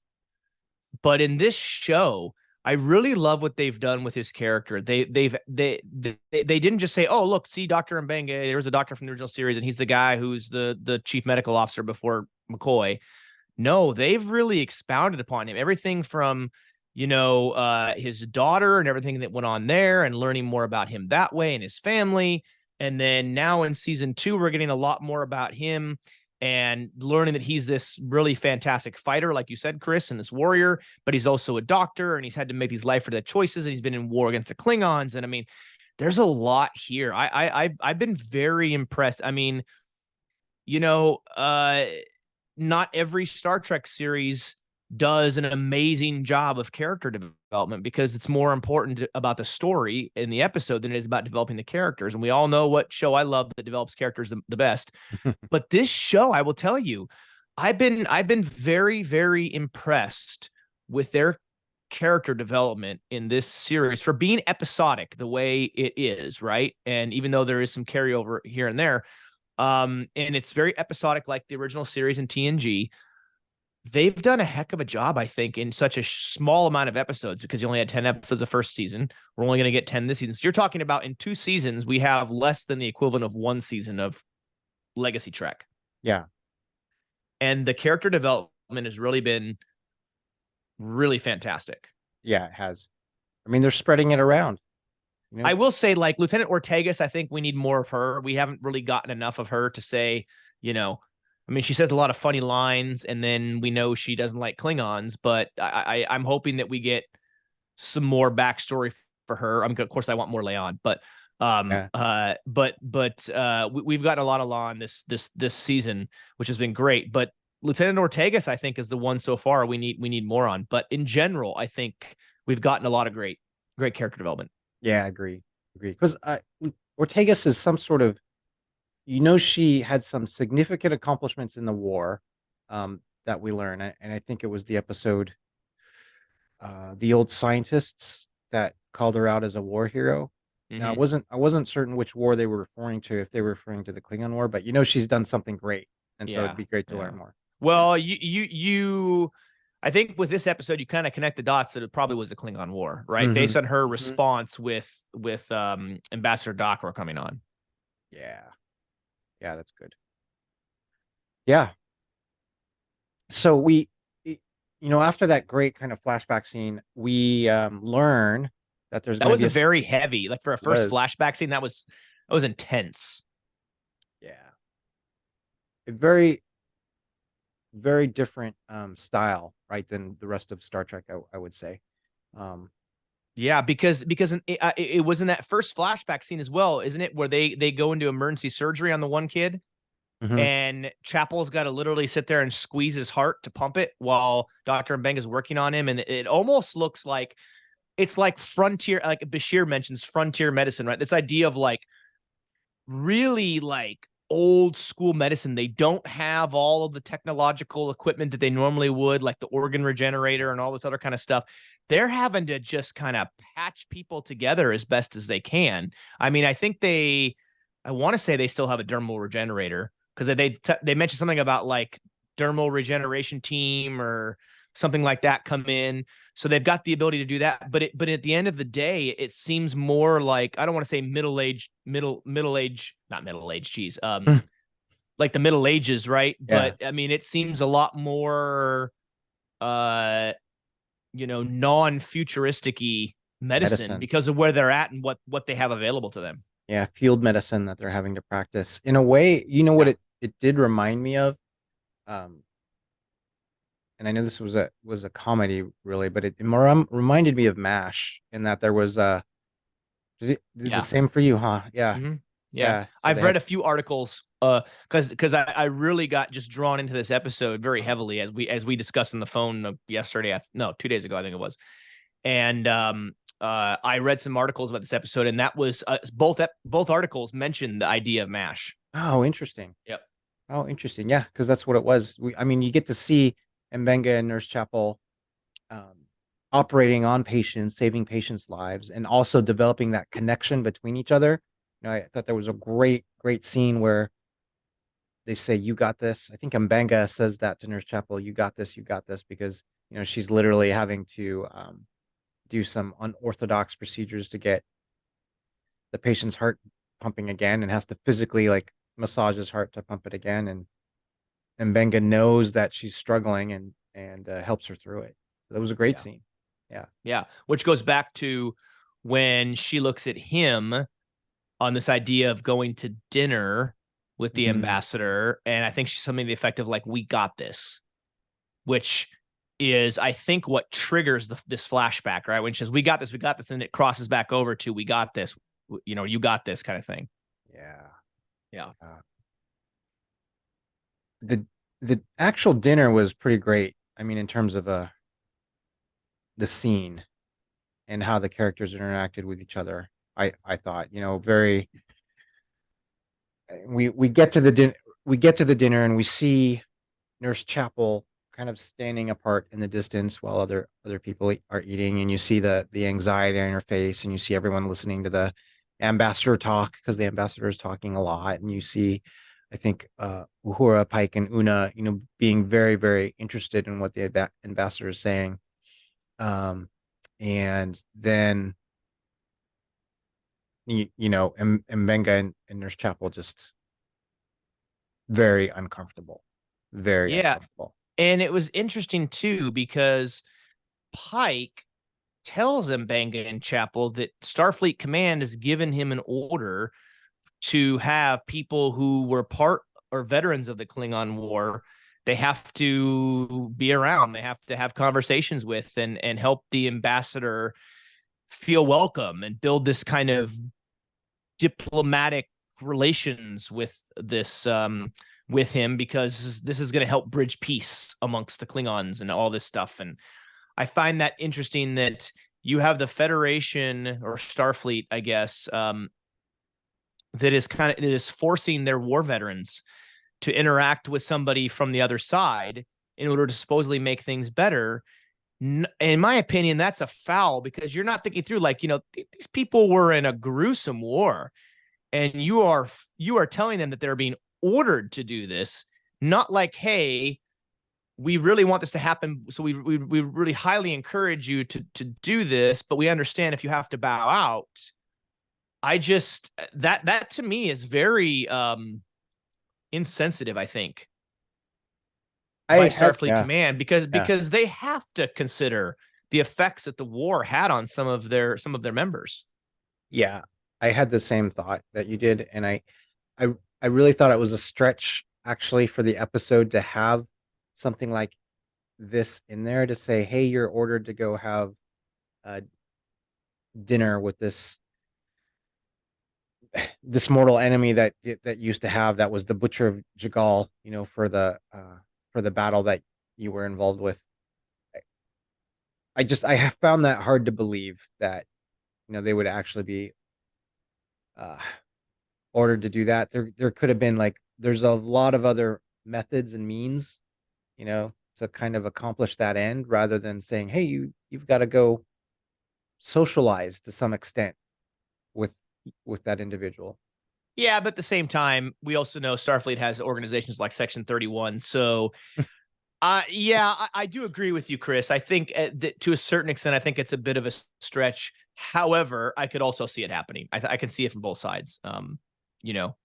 But in this show, I really love what they've done with his character. They didn't just say, "Oh, look, see Dr. Mbenga. There's a doctor from the original series, and he's the guy who's the chief medical officer before McCoy." No, they've really expounded upon him. Everything from, his daughter and everything that went on there and learning more about him that way and his family. And then now in season 2, we're getting a lot more about him and learning that he's this really fantastic fighter, like you said, Chris, and this warrior, but he's also a doctor and he's had to make these life or death choices and he's been in war against the Klingons. And I mean, there's a lot here. I've been very impressed. I mean, you know, uh, not every Star Trek series does an amazing job of character development because it's more important about the story in the episode than it is about developing the characters. And we all know what show I love that develops characters the best. But this show, I will tell you, I've been very, very impressed with their character development in this series for being episodic the way it is, right? And even though there is some carryover here and there, and it's very episodic like the original series in TNG. They've done a heck of a job, I think, in such a small amount of episodes because you only had 10 episodes the first season. We're only going to get 10 this season. So you're talking about in 2 seasons, we have less than the equivalent of 1 season of Legacy Trek. Yeah. And the character development has really been really fantastic. Yeah, it has. I mean, they're spreading it around. I will say, like Lieutenant Ortegas, I think we need more of her. We haven't really gotten enough of her to say, I mean, she says a lot of funny lines, and then we know she doesn't like Klingons. But I'm hoping that we get some more backstory for her. Of course, I want more Leon, but Yeah. we've gotten a lot of Leon this season, which has been great. But Lieutenant Ortegas, I think, is the one so far we need more on. But in general, I think we've gotten a lot of great character development. Yeah, I agree. Because Ortegas is some sort of, she had some significant accomplishments in the war, that we learn, and I think it was the episode, the old scientists that called her out as a war hero. Now, Mm-hmm. I wasn't certain which war they were referring to, if they were referring to the Klingon War, but she's done something great, and so it'd Yeah. be great to Yeah. learn more. Yeah. Well, I think with this episode, you kind of connect the dots that it probably was the Klingon War, right? Mm-hmm. Based on her Mm-hmm. response with Ambassador Dockwra coming on. Yeah. Yeah, that's good. Yeah. So after that great kind of flashback scene, we learn that there's That going to was be a very heavy, like for a first was flashback scene. That was intense. yeah, a very very different style, right, than the rest of Star Trek, I would say. Um, Yeah, because it was in that first flashback scene as well, isn't it? Where they go into emergency surgery on the one kid, mhm. and Chapel's got to literally sit there and squeeze his heart to pump it while Dr. Mbeng is working on him, and it almost looks like it's like frontier, like Bashir mentions frontier medicine, right? This idea of like really like old school medicine. They don't have all of the technological equipment that they normally would, like the organ regenerator and all this other kind of stuff. They're having to just kind of patch people together as best as they can. I mean, I want to say they still have a dermal regenerator, because they mentioned something about like dermal regeneration team or something like that come in. So they've got the ability to do that. But at the end of the day, it seems more like, I don't want to say middle age, not middle age, geez. Like the Middle Ages, right? Yeah. But I mean, it seems a lot more non-futuristic-y medicine Medicine. because of where they're at and what they have available to them. Yeah, field medicine that they're having to practice. In a way, you know what Yeah. it did remind me of? Um, and I know this was a comedy really, but it more reminded me of MASH in that there was did the Yeah. same for you, huh? Yeah. Mm-hmm. Yeah. Yeah. So they I've read had a few articles because I really got just drawn into this episode very heavily as we discussed on the phone yesterday. No, 2 days ago, I think it was. And I read some articles about this episode, and that was both articles mentioned the idea of MASH. oh, interesting. Yep. Oh, interesting. Yeah, because that's what it was. I mean, you get to see Mbenga and Nurse Chapel um, operating on patients, saving patients' lives, and also developing that connection between each other. You know, I thought there was a great scene where they say, "You got this." I think Mbenga says that to Nurse Chapel, you got this," because she's literally having to do some unorthodox procedures to get the patient's heart pumping again, and has to physically like massage his heart to pump it again, and Benga knows that she's struggling and helps her through it. So that was a great Yeah. scene. Yeah. Yeah. Which goes back to when she looks at him on this idea of going to dinner with the Mm, ambassador. And I think she's something to the effect of like, we got this, which is, I think, what triggers this flashback, right? When she says, we got this, and it crosses back over to, we got this, you got this kind of thing. yeah. Yeah. The the actual dinner was pretty great. I mean, in terms of the scene and how the characters interacted with each other. I thought, very we get to the dinner and we see Nurse Chapel kind of standing apart in the distance while other people are eating, and you see the anxiety on her face, and you see everyone listening to the ambassador talk because the ambassador is talking a lot, and you see, I think, Uhura, Pike, and Una, being very very interested in what the ambassador is saying, and then Mbenga and Nurse Chapel just very uncomfortable, very Yeah. uncomfortable. And it was interesting too, because Pike tells Mbanga in Chapel that Starfleet Command has given him an order to have people who were part or veterans of the Klingon War. They have to be around. They have to have conversations with and help the ambassador feel welcome and build this kind of diplomatic relations with him, because this is going to help bridge peace amongst the Klingons and all this stuff. And I find that interesting that you have the Federation or Starfleet, I guess, that is forcing their war veterans to interact with somebody from the other side in order to supposedly make things better. In my opinion, that's a foul, because you're not thinking through, like, these people were in a gruesome war, and you are telling them that they're being ordered to do this, not like, hey, we really want this to happen, so we really highly encourage you to do this, but we understand if you have to bow out. I just, that to me is very insensitive, I think, by Starfleet Yeah, Command, because yeah. they have to consider the effects that the war had on some of their members. Yeah, I had the same thought that you did, and I, I really thought it was a stretch actually for the episode to have something like this in there to say, "Hey, you're ordered to go have a dinner with this mortal enemy that used to have that was the Butcher of Jagal, for the battle that you were involved with." I have found that hard to believe that they would actually be uh ordered to do that. There could have been like there's a lot of other methods and means, to kind of accomplish that end rather than saying, hey, you've got to go socialize to some extent with that individual. Yeah, but at the same time, we also know Starfleet has organizations like Section 31. So, yeah, I do agree with you, Chris. I think that to a certain extent, I think it's a bit of a stretch. However, I could also see it happening. I can see it from both sides.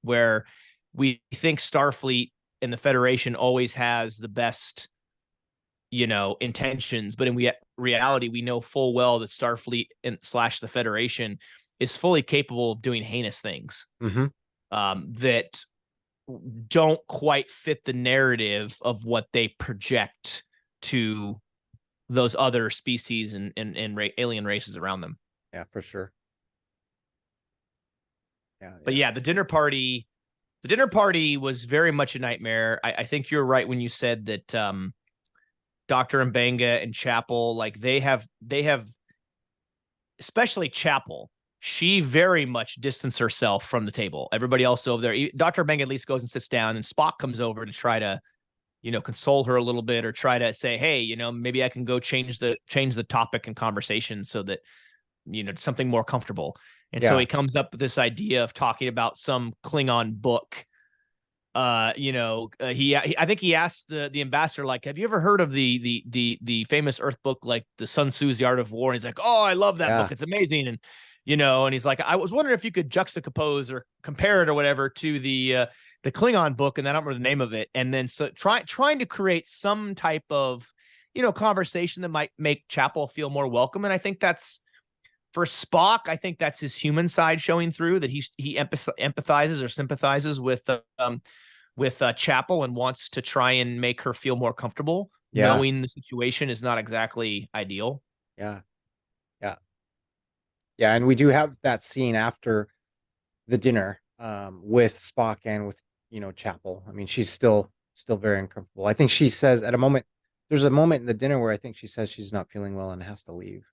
Where we think Starfleet and the Federation always has the best, intentions, but in reality, we know full well that Starfleet and slash the Federation is fully capable of doing heinous things. Mm-hmm. That don't quite fit the narrative of what they project to those other species and alien races around them. Yeah, for sure. Yeah, But yeah, the dinner party was very much a nightmare. I think you're right when you said that Dr. Mbenga and Chapel, like they have especially Chapel, she very much distanced herself from the table. Everybody else over there, Dr. Mbenga at least goes and sits down, and Spock comes over to try to, console her a little bit or try to say, hey, maybe I can go change the topic and conversation so that, something more comfortable. And so he comes up with this idea of talking about some Klingon book. I think he asked the ambassador, like, have you ever heard of the famous Earth book, like the Sun Tzu's The Art of War? And he's like, oh, I love that book. It's amazing. And, and he's like, I was wondering if you could juxtapose or compare it or whatever to the Klingon book. And I don't remember the name of it. And then so trying to create some type of, conversation that might make Chapel feel more welcome. And I think that's, for Spock, I think that's his human side showing through, that he empathizes or sympathizes with Chapel and wants to try and make her feel more comfortable, knowing the situation is not exactly ideal. Yeah. And we do have that scene after the dinner with Spock and with, Chapel. I mean, she's still very uncomfortable. I think she says there's a moment in the dinner where I think she says she's not feeling well and has to leave.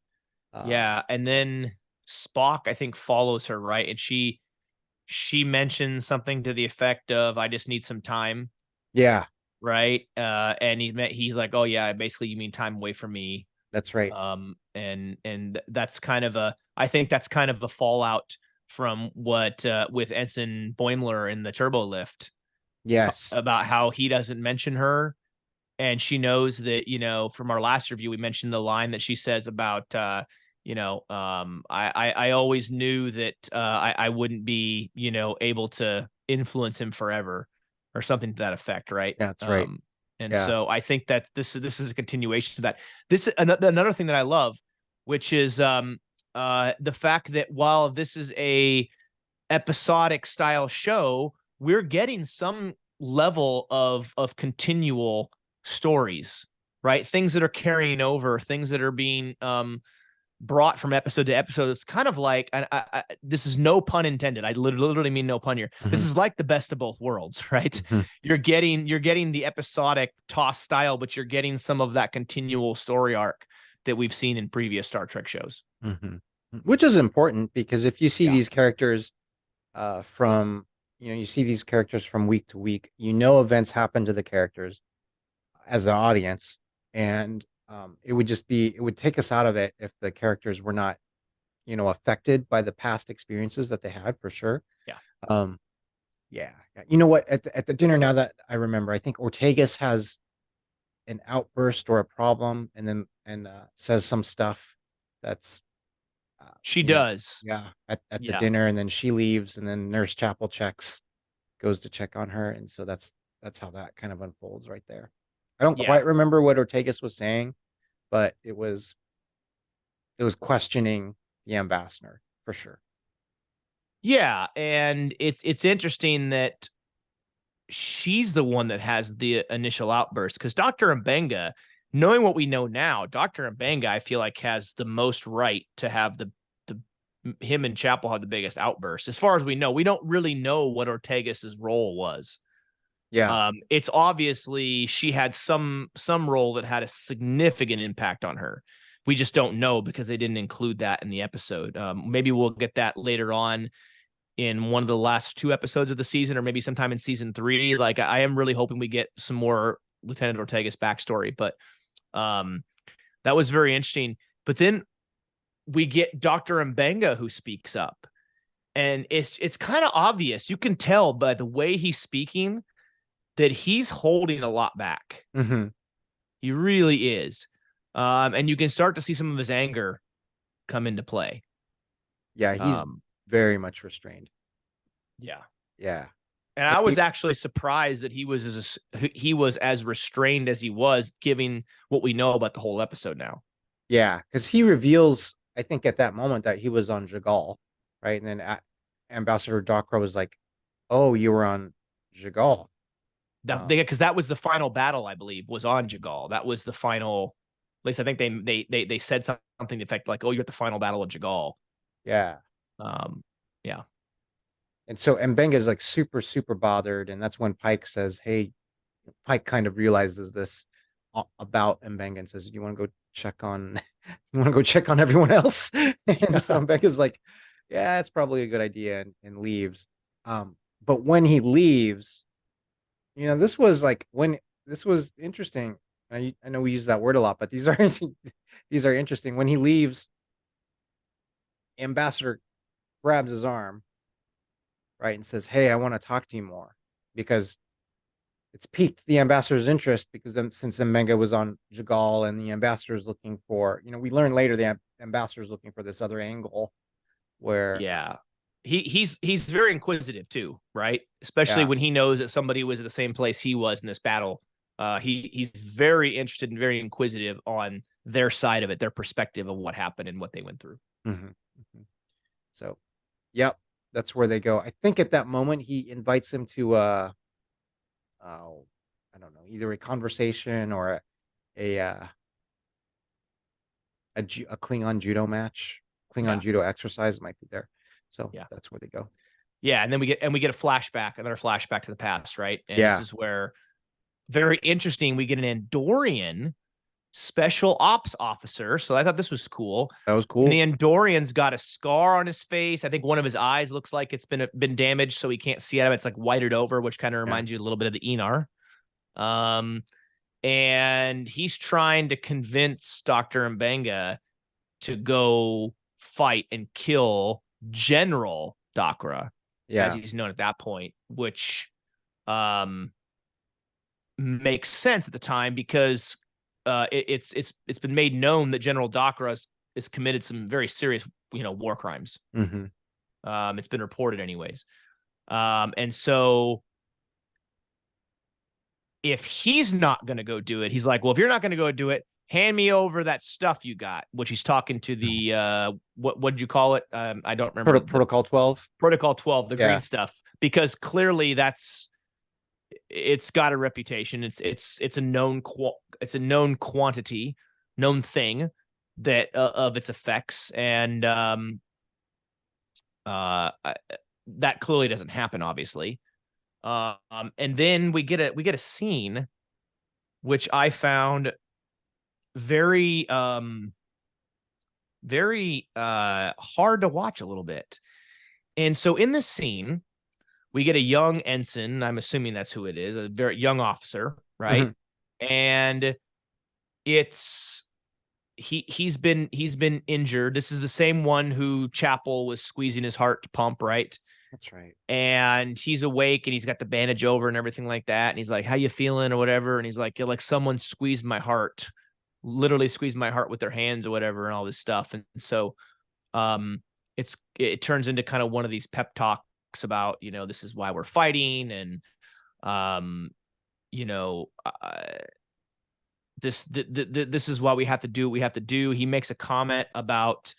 Yeah, and then Spock, I think, follows her, right? And she mentions something to the effect of, I just need some time. Yeah. Right. And he's like, oh yeah, basically you mean time away from me. That's right. And that's kind of I think that's kind of a fallout from what with Ensign Boimler in the turbo lift. Yes. About how he doesn't mention her. And she knows that, from our last review, we mentioned the line that she says about, I always knew that I wouldn't be, able to influence him forever, or something to that effect, right? That's right. And so I think that this is a continuation of that. This is another thing that I love, which is the fact that while this is a episodic style show, we're getting some level of continual stories, right? Things that are carrying over, things that are being brought from episode to episode. It's kind of like, this is no pun intended. I literally mean no pun here. Mm-hmm. This is like the best of both worlds, right? Mm-hmm. You're getting the episodic toss style, but you're getting some of that continual story arc that we've seen in previous Star Trek shows. Mm-hmm. Which is important, because if you see these characters from, you see these characters from week to week, events happen to the characters as an audience, and it would take us out of it if the characters were not, affected by the past experiences that they had, for sure. Yeah. You know what? At the dinner, now that I remember, I think Ortegas has an outburst or a problem, and says some stuff that's. She does. At the dinner, and then she leaves, and then Nurse Chapel goes to check on her, and so that's how that kind of unfolds right there. I don't quite remember what Ortegas was saying, but it was questioning the ambassador, for sure. Yeah, and it's interesting that she's the one that has the initial outburst, because Dr. Mbenga, knowing what we know now, Dr. Mbenga, I feel like, has the most right to have him and Chapel had the biggest outburst. As far as we know, we don't really know what Ortegas's role was. Yeah. It's obviously she had some role that had a significant impact on her. We just don't know because they didn't include that in the episode. Maybe we'll get that later on in one of the last 2 episodes of the season, or maybe sometime in season 3. Like, I am really hoping we get some more Lieutenant Ortega's backstory, but that was very interesting. But then we get Dr. Mbenga, who speaks up, and it's kind of obvious. You can tell by the way he's speaking that he's holding a lot back. Mm-hmm. He really is. And you can start to see some of his anger come into play. Yeah, he's very much restrained. Yeah. Yeah. And I was actually surprised that he was as restrained as he was, given what we know about the whole episode now. Yeah, because he reveals, I think, at that moment that he was on Jagal, right? And then Ambassador Dakra was like, "Oh, you were on Jagal." Because that was the final battle, I believe, was on Jagal. That was the final. At least I think they said something to the effect like, "Oh, you're at the final battle of Jagal." Yeah. Yeah. And so Mbenga is like super, super bothered, and that's when Pike says, "Hey," Pike kind of realizes this about Mbenga and says, "You want to go check on, you want to go check on everyone else?" And so Mbenga's like, "Yeah, it's probably a good idea," and leaves. But when he leaves, this was interesting. I know we use that word a lot, but these are interesting. When he leaves, Ambassador grabs his arm, right, and says, "Hey, I want to talk to you more," because it's piqued the ambassador's interest, because since Mbenga was on Jagal and the ambassador is looking for, we learn later the ambassador is looking for this other angle where he's very inquisitive too, right? Especially when he knows that somebody was at the same place he was in this battle. He's very interested and very inquisitive on their side of it, their perspective of what happened and what they went through. Mm-hmm. Mm-hmm. So, yep, that's where they go. I think at that moment he invites him to I don't know, either a conversation or a Klingon judo match, judo exercise might be there. So that's where they go. Yeah, and then we get a flashback, another flashback to the past, right? And this is where, very interesting, we get an Andorian special ops officer. So I thought this was cool. That was cool. And the Andorian's got a scar on his face. I think one of his eyes looks like it's been damaged, so he can't see out of it. It's like whited over, which kind of reminds you a little bit of the Enar. And he's trying to convince Dr. Mbenga to go fight and kill General Dakra, as he's known at that point, which makes sense at the time, because it's been made known that General Dakra has committed some very serious war crimes. Mm-hmm. It's been reported anyways, and so if he's not going to go do it, he's like, well, if you're not going to go do it, hand me over that stuff you got, which he's talking to the what did you call it? I don't remember. Protocol 12. Protocol 12, the green stuff, because clearly it's got a reputation. It's a known quantity, known thing that of its effects, and that clearly doesn't happen, obviously. And then we get a scene which I found very hard to watch a little bit. And so in this scene, we get a young ensign. I'm assuming that's who it is, a very young officer, right? Mm-hmm. And he's been injured. This is the same one who Chapel was squeezing his heart to pump, right? That's right. And he's awake and he's got the bandage over and everything like that. And he's like, "How you feeling?" or whatever. And he's like, "You're like someone squeezed my heart, literally squeezed my heart with their hands or whatever," and all this stuff. And so it turns into kind of one of these pep talks about, this is why we're fighting. And, this is why we have to do what we have to do. He makes a comment about,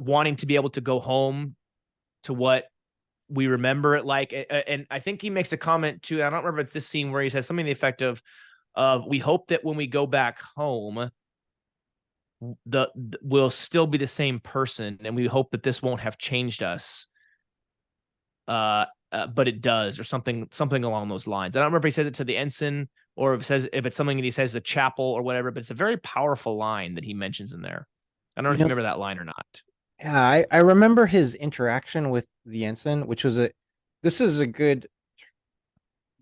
wanting to be able to go home to what we remember it like. And I think he makes a comment too. I don't remember if it's this scene where he says something to the effect of we hope that when we go back home, we'll still be the same person, and we hope that this won't have changed us. But it does, or something along those lines. I don't remember if he says it to the ensign or if it's something that he says to Chapel or whatever, but it's a very powerful line that he mentions in there. I don't know You if you know, remember that line or not. yeah, I remember his interaction with the ensign, which was a this is a good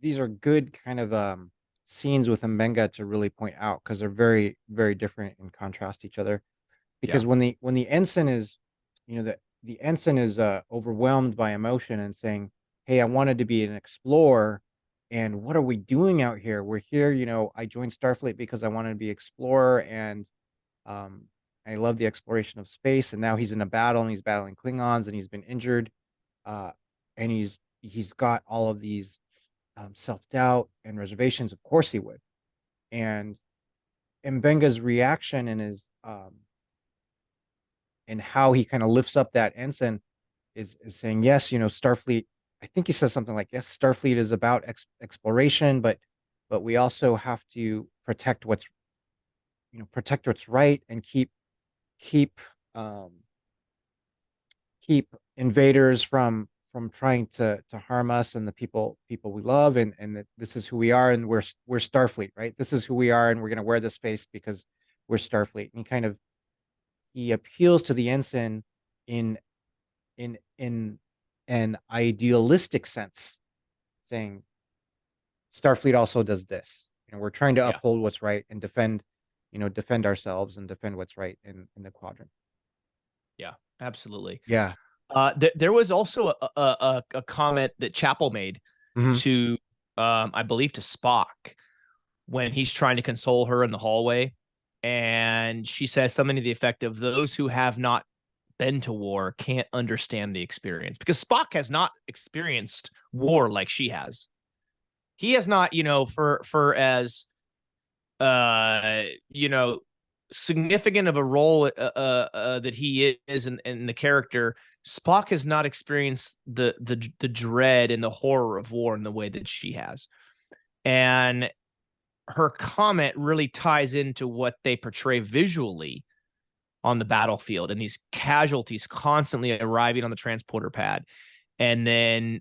these are good kind of scenes with Mbenga to really point out because they're very, very different and contrast each other. Yeah. Because when the ensign is, the ensign is overwhelmed by emotion and saying, "Hey, I wanted to be an explorer, and what are we doing out here? We're here, I joined Starfleet because I wanted to be explorer, and um, I love the exploration of space. And now he's in a battle and he's battling Klingons and he's been injured, uh, and he's got all of these self doubt and reservations. Of course he would. And Mbenga's reaction and his and how he kind of lifts up that ensign is saying, yes, Starfleet. I think he says something like, yes, Starfleet is about exploration, but we also have to protect what's right and keep um, keep invaders from trying to harm us and the people we love, and that this is who we are, and we're Starfleet, right? This is who we are, and we're going to wear this face because we're Starfleet. And he appeals to the ensign in in an idealistic sense, saying Starfleet also does this. We're trying to Yeah. uphold what's right and defend ourselves and defend what's right in the quadrant. Yeah. Absolutely. Yeah. There was also a comment that Chapel made Hmm. to, I believe, to Spock when he's trying to console her in the hallway. And she says something to the effect of, those who have not been to war can't understand the experience, because Spock has not experienced war like she has. He has not, for as, uh, you know, significant of a role that he is in the character. Spock has not experienced the dread and the horror of war in the way that she has. And her comment really ties into what they portray visually on the battlefield, and these casualties constantly arriving on the transporter pad. And then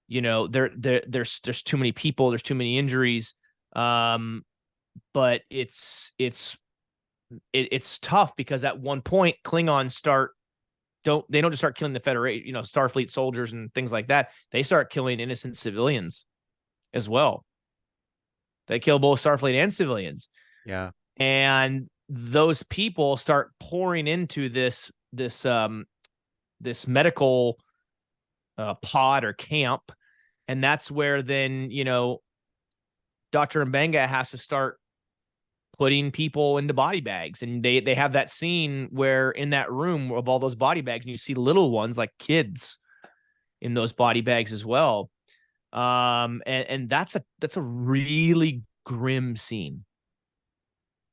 there's too many people, there's too many injuries. But it's tough, because at one point Klingons don't just start killing the Federation, Starfleet soldiers and things like that. They start killing innocent civilians as well. They kill both Starfleet and civilians. Yeah. And those people start pouring into this medical pod or camp. And that's where then, Dr. Mbenga has to start putting people into body bags. And they have that scene where in that room of all those body bags, and you see little ones like kids in those body bags as well. And that's a really grim scene.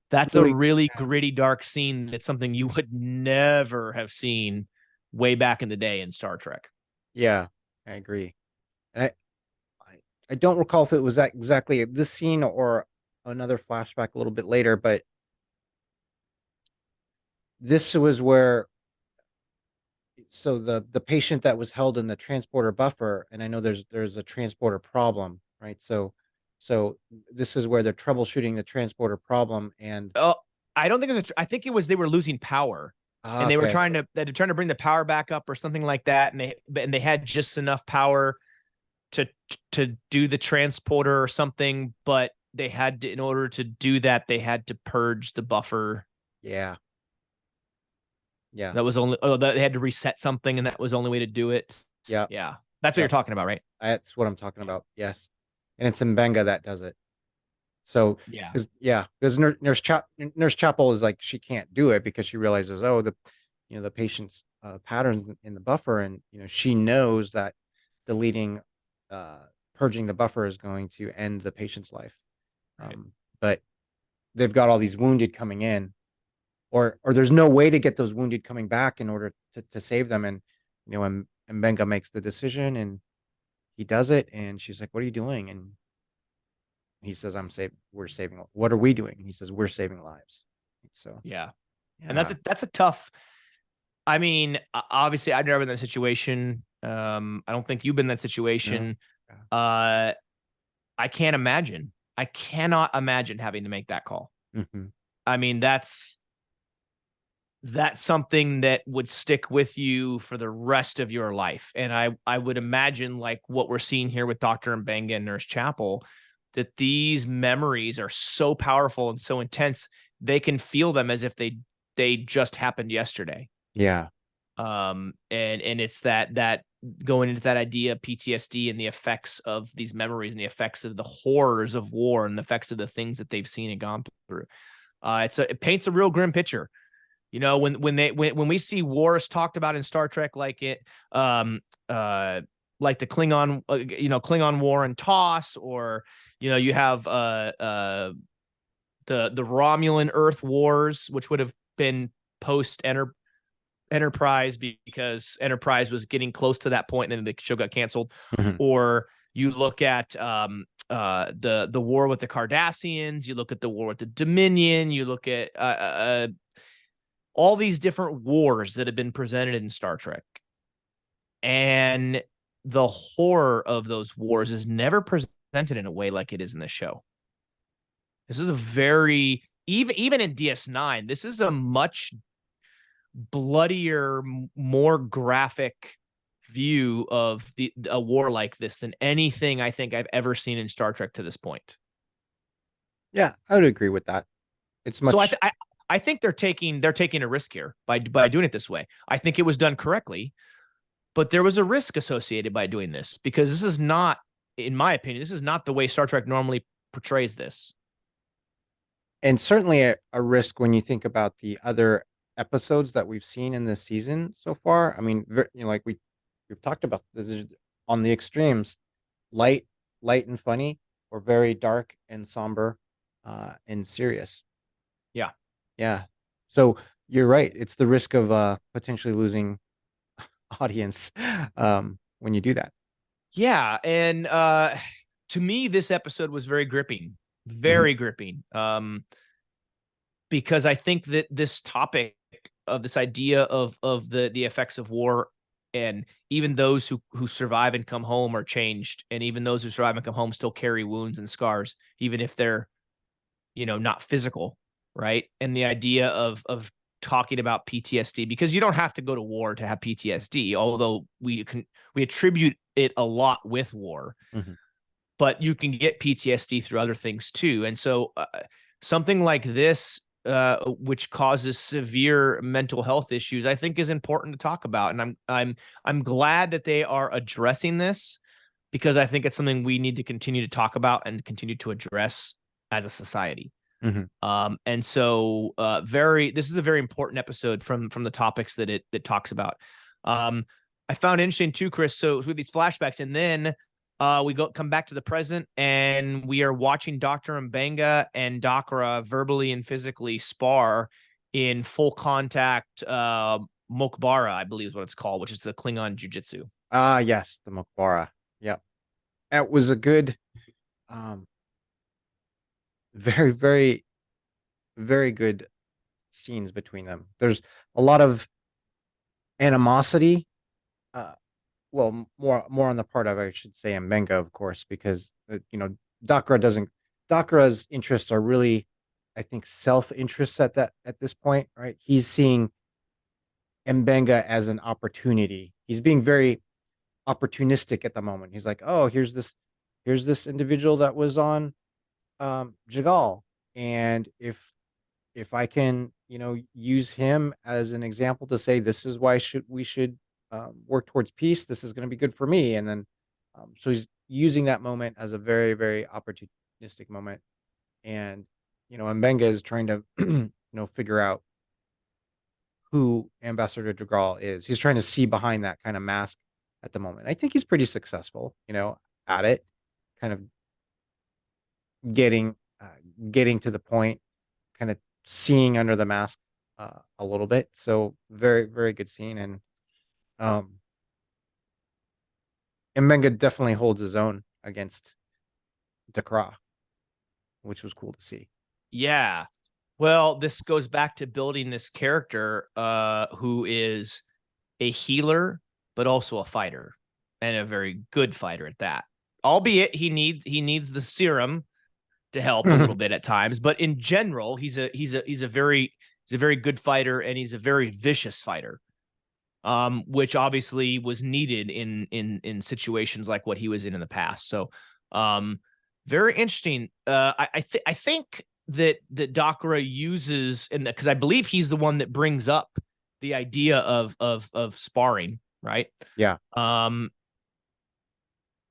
That's a Really. really gritty, dark scene. That's something you would never have seen way back in the day in Star Trek. Yeah, I agree. And I don't recall if it was that exactly this scene or another flashback a little bit later, but this was where so the patient that was held in the transporter buffer, and I know there's a transporter problem, right? So this is where they're troubleshooting the transporter problem, and Oh, I don't think I think it was they were losing power, and they were okay, trying to bring the power back up or something like that, and they had just enough power to do the transporter or something, but they had to, in order to do that, they had to purge the buffer. yeah, yeah, That was only they had to reset something, and that was the only way to do it. yeah, Yeah, that's what you're yep. talking about, right? That's what I'm talking about. Yes, and it's Mbenga that does it. So, Yeah. because Nurse Chapel is like she can't do it because she realizes, oh, the patient's patterns in the buffer, and she knows that deleting, uh, purging the buffer is going to end the patient's life. Right. But they've got all these wounded coming in, or there's no way to get those wounded coming back in order to save them, and Benga makes the decision and he does it, and she's like, "What are you doing?" And he says, we're saving, what are we doing? And he says, we're saving lives. So, Yeah. And yeah. that's a tough. I mean, obviously, I've never been in that situation. I don't think you've been in that No. situation. Yeah. Uh, I can't imagine. I cannot imagine having to make that call. Hmm. I mean, that's that's something that would stick with you for the rest of your life. And I would imagine, like what we're seeing here with Dr. Mbenga and Nurse Chapel, that these memories are so powerful and so intense, they can feel them as if they just happened yesterday. Yeah. And it's that going into that idea of PTSD and the effects of these memories and the effects of the horrors of war and the effects of the things that they've seen and gone through. It paints a real grim picture. You know, when we see wars talked about in Star Trek, like like the Klingon, Klingon War and TOS, or you have the Romulan Earth Wars, which would have been post Enterprise, because Enterprise was getting close to that point, and then the show got canceled. Mhm. Or you look at the war with the Cardassians, you look at the war with the Dominion, you look at all these different wars that have been presented in Star Trek. And the horror of those wars is never presented in a way like it is in the show. This is a very, even in DS9, this is a much bloodier, more graphic view of a war like this than anything I think I've ever seen in Star Trek to this point. Yeah, I would agree with that. It's So much. I think they're taking a risk here by doing it this way. I think it was done correctly, but there was a risk associated by doing this, because this is not, in my opinion, this is not the way Star Trek normally portrays this. And certainly a risk when you think about the other episodes that we've seen in this season so far. I mean, like we've talked about this is on the extremes, light and funny, or very dark and somber, and serious. Yeah. Yeah. So you're right. It's the risk of potentially losing audience when you do that. Yeah, and to me, this episode was very gripping, Mhm. very gripping. Because I think that this topic of this idea of the effects of war, and even those who survive and come home are changed, and even those who survive and come home still carry wounds and scars, even if they're not physical, right? And the idea of talking about PTSD, because you don't have to go to war to have PTSD, although we attribute it a lot with war, Mhm. but you can get PTSD through other things too. And so something like this, which causes severe mental health issues, I think is important to talk about. And I'm glad that they are addressing this, because I think it's something we need to continue to talk about and continue to address as a society. Mhm. And so this is a very important episode from the topics that it talks about. I found interesting too, Chris. So with these flashbacks, and then we come back to the present, and we are watching Dr. Mbenga and Dakra verbally and physically spar in full contact Mokbara, I believe is what it's called, which is the Klingon jiu-jitsu. Ah, yes, the Mokbara. Yep. It was a good, um, very, very, very good scenes between them. There's a lot of animosity. Uh, well, more on the part of, I should say, Mbenga, of course, because Dakra doesn't. Dakra's interests are really, I think, self interests at this point, right? He's seeing Mbenga as an opportunity. He's being very opportunistic at the moment. He's like, oh, here's this individual that was on Jagal, and if I can, use him as an example to say this is why we should work towards peace. This is going to be good for me, and then so he's using that moment as a very, very opportunistic moment, and Mbenga is trying to figure out who Ambassador Degral is. He's trying to see behind that kind of mask at the moment. I think he's pretty successful, at it, kind of getting uh, getting to the point, kind of seeing under the mask a little bit. So very, very good scene, um, and Menga definitely holds his own against Dakra, which was cool to see. Yeah. Well, this goes back to building this character who is a healer, but also a fighter, and a very good fighter at that. Albeit he needs the serum to help a little bit at times, but in general, he's a very He's a very good fighter, and he's a very vicious fighter, which obviously was needed in situations like what he was in the past. So, very interesting. I think that Dakra uses, and because I believe he's the one that brings up the idea of sparring, right? Yeah.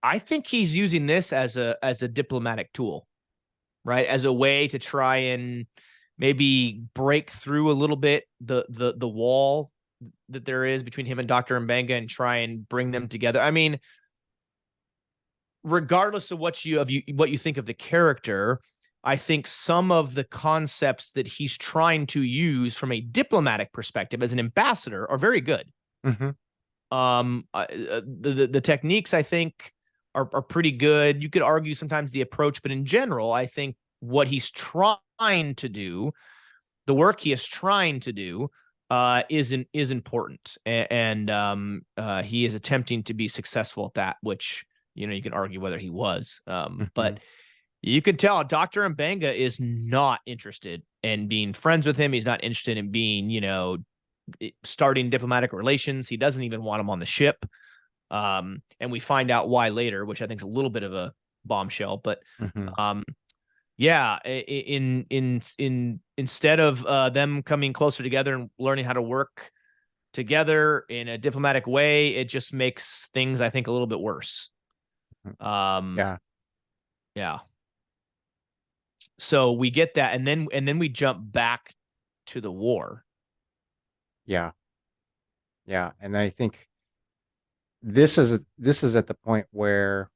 I think he's using this as a diplomatic tool, right? As a way to try and maybe break through a little bit the wall that there is between him and Dr. Mbenga and try and bring them together. I mean, regardless of what you think of the character, I think some of the concepts that he's trying to use from a diplomatic perspective as an ambassador are very good. Mm-hmm. The techniques, I think, are pretty good. You could argue sometimes the approach, but in general, I think what he's trying to do, the work he is trying to do, is important, and he is attempting to be successful at that, which, you know, you can argue whether he was, but you could tell Dr. Mbenga is not interested in being friends with him. He's not interested in being, you know, starting diplomatic relations. He doesn't even want him on the ship. And we find out why later, which I think is a little bit of a bombshell, but, yeah, instead of them coming closer together and learning how to work together in a diplomatic way, it just makes things, I think, a little bit worse. Yeah. So we get that, and then we jump back to the war. Yeah. And I think this is at the point where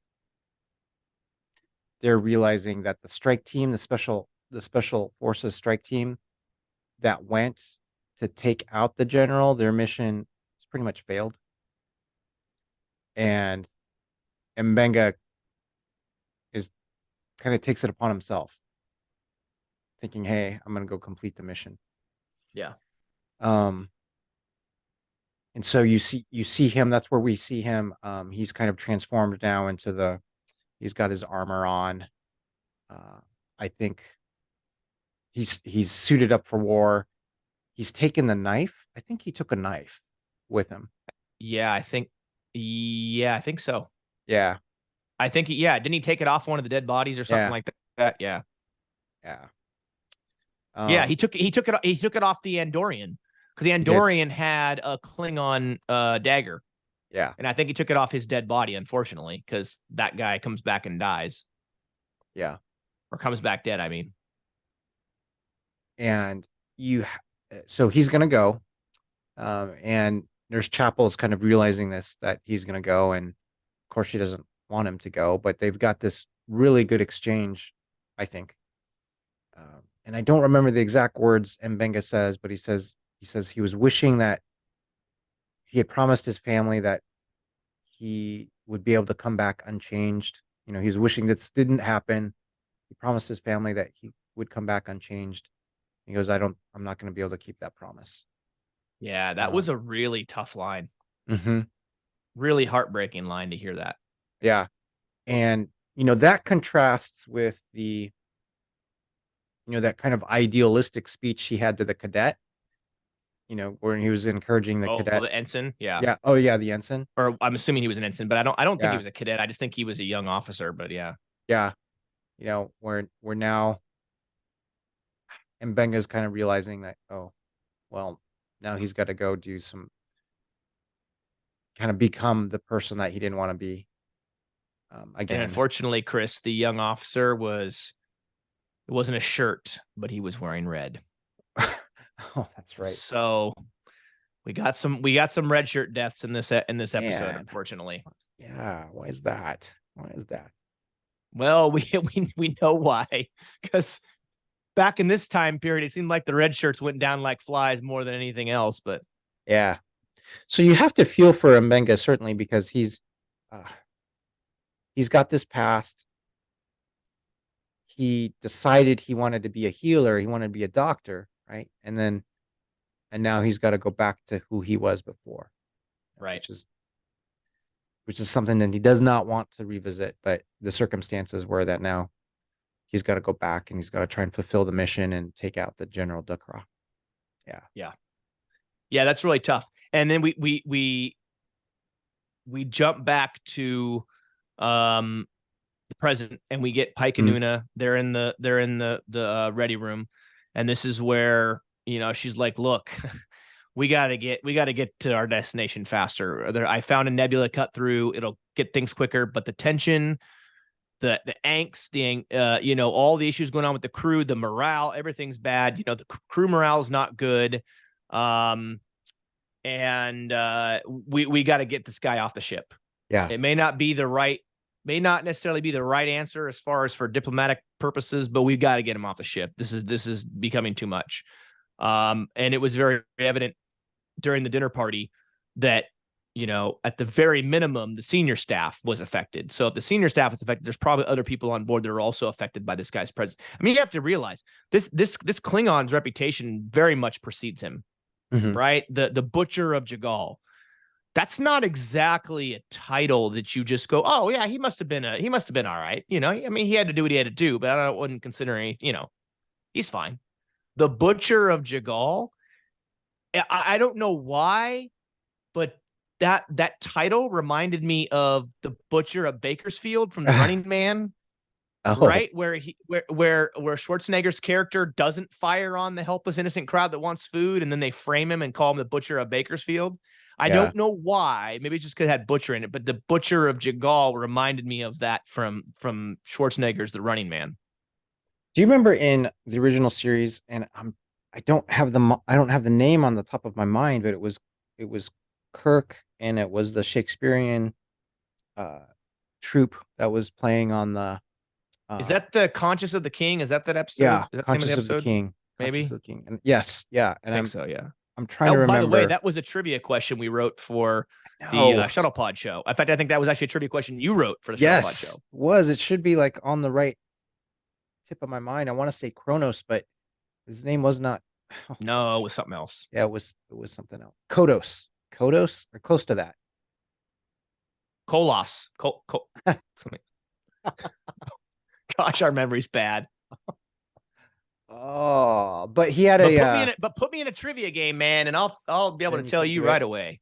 they're realizing that the strike team, the special forces strike team that went to take out the general, their mission has pretty much failed. And Mbenga kind of takes it upon himself, thinking, hey, I'm going to go complete the mission. Yeah. And so you see him, that's where we see him. He's kind of transformed now into he's got his armor on. I think he's suited up for war. He's taken the knife. I think he took a knife with him. Yeah, I think so. Yeah. I think didn't he take it off one of the dead bodies or something like that? Yeah. Yeah. He took it off the Andorian, because the Andorian had a Klingon dagger. Yeah. And I think he took it off his dead body, unfortunately, because that guy comes back and dies. Yeah. Or comes back dead, I mean. And so he's going to go. And Nurse Chapel is kind of realizing that he's going to go. And of course, she doesn't want him to go, but they've got this really good exchange, I think. And I don't remember the exact words Mbenga says, but he says he was wishing that he had promised his family that he would be able to come back unchanged. You know, he's wishing this didn't happen. He promised his family that he would come back unchanged. He goes, I'm not going to be able to keep that promise. Yeah, that was a really tough line. Mm-hmm. Really heartbreaking line to hear that. Yeah. And, you know, that contrasts with that kind of idealistic speech he had to the cadet, you know, where he was encouraging the cadet. The ensign. Yeah. Yeah. Oh yeah. The ensign. Or I'm assuming he was an ensign, but I don't think he was a cadet. I just think he was a young officer, but yeah. Yeah. You know, we're now, and Benga's kind of realizing that, oh, well, now he's got to go do some kind of become the person that he didn't want to be. Again, and unfortunately, Chris, the young officer it wasn't a shirt, but he was wearing red. Oh, that's right. So we got some Redshirt deaths in this episode, unfortunately. Yeah. Why is that? Well, we know why, because back in this time period, it seemed like the red shirts went down like flies more than anything else. But yeah, so you have to feel for Mbenga, certainly, because he's got this past. He decided he wanted to be a healer. He wanted to be a doctor, right? And now he's got to go back to who he was before, right? Which is something that he does not want to revisit. But the circumstances were that now he's got to go back and he's got to try and fulfill the mission and take out the General Dukra. Yeah, that's really tough. And then we jump back to the present, and we get Pike and Una. They're in the ready room, and this is where she's like, "Look, we gotta get to our destination faster. I found a nebula cut through. It'll get things quicker, but the tension, the angst, all the issues going on with the crew, the morale, everything's bad. The crew morale is not good. And we got to get this guy off the ship. Yeah. It may not necessarily be the right answer as far as for diplomatic purposes, but we've got to get him off the ship. This is becoming too much. And it was very evident during the dinner party that, at the very minimum, the senior staff was affected. So if the senior staff is affected, there's probably other people on board that are also affected by this guy's presence. I mean, you have to realize this Klingon's reputation very much precedes him, right? The Butcher of Jagal. That's not exactly a title that you just go, oh yeah, he must have been all right. I mean, he had to do what he had to do, but I wouldn't consider any, he's fine. The Butcher of Jagal. I don't know why, but that title reminded me of the Butcher of Bakersfield from The Running Man, right? Where Schwarzenegger's character doesn't fire on the helpless innocent crowd that wants food, and then they frame him and call him the Butcher of Bakersfield. I don't know why. Maybe it's just because it had Butcher in it, but the Butcher of Jagal reminded me of that from Schwarzenegger's The Running Man. Do you remember in the original series? And I don't have the name on the top of my mind, but it was Kirk, and it was the Shakespearean troupe that was playing on the. Is that the Conscious of the King? Is that episode? Yeah, is that Conscious of the King. Maybe. Conscious of the King. And yes, yeah, and I think so. Yeah. I'm trying to remember. By the way, that was a trivia question we wrote for the Shuttle Pod show. In fact, I think that was actually a trivia question you wrote for the Shuttle Pod show. It should be like on the right tip of my mind. I want to say Kronos, but his name was not. No, it was something else. Yeah, it was something else. Kodos, or close to that. Kolos. Gosh, our memory's bad. Oh, but he had put me in a trivia game, man, and I'll be able to tell you right away.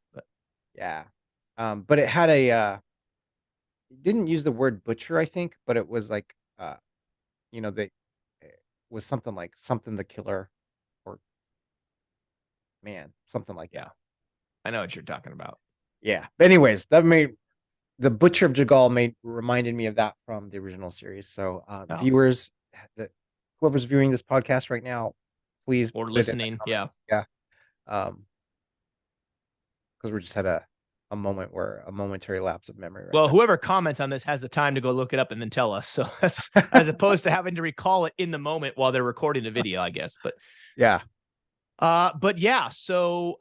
Yeah. But it had it didn't use the word butcher, I think, but it was like it was something like something the killer, or something like that. I know what you're talking about. Yeah. But anyways, that made the Butcher of Jagal reminded me of that from the original series. So viewers, whoever's viewing this podcast right now, please, or listening, because we just had a momentary lapse of memory. Well, whoever comments on this has the time to go look it up and then tell us. So that's as opposed to having to recall it in the moment while they're recording the video, I guess. But yeah. So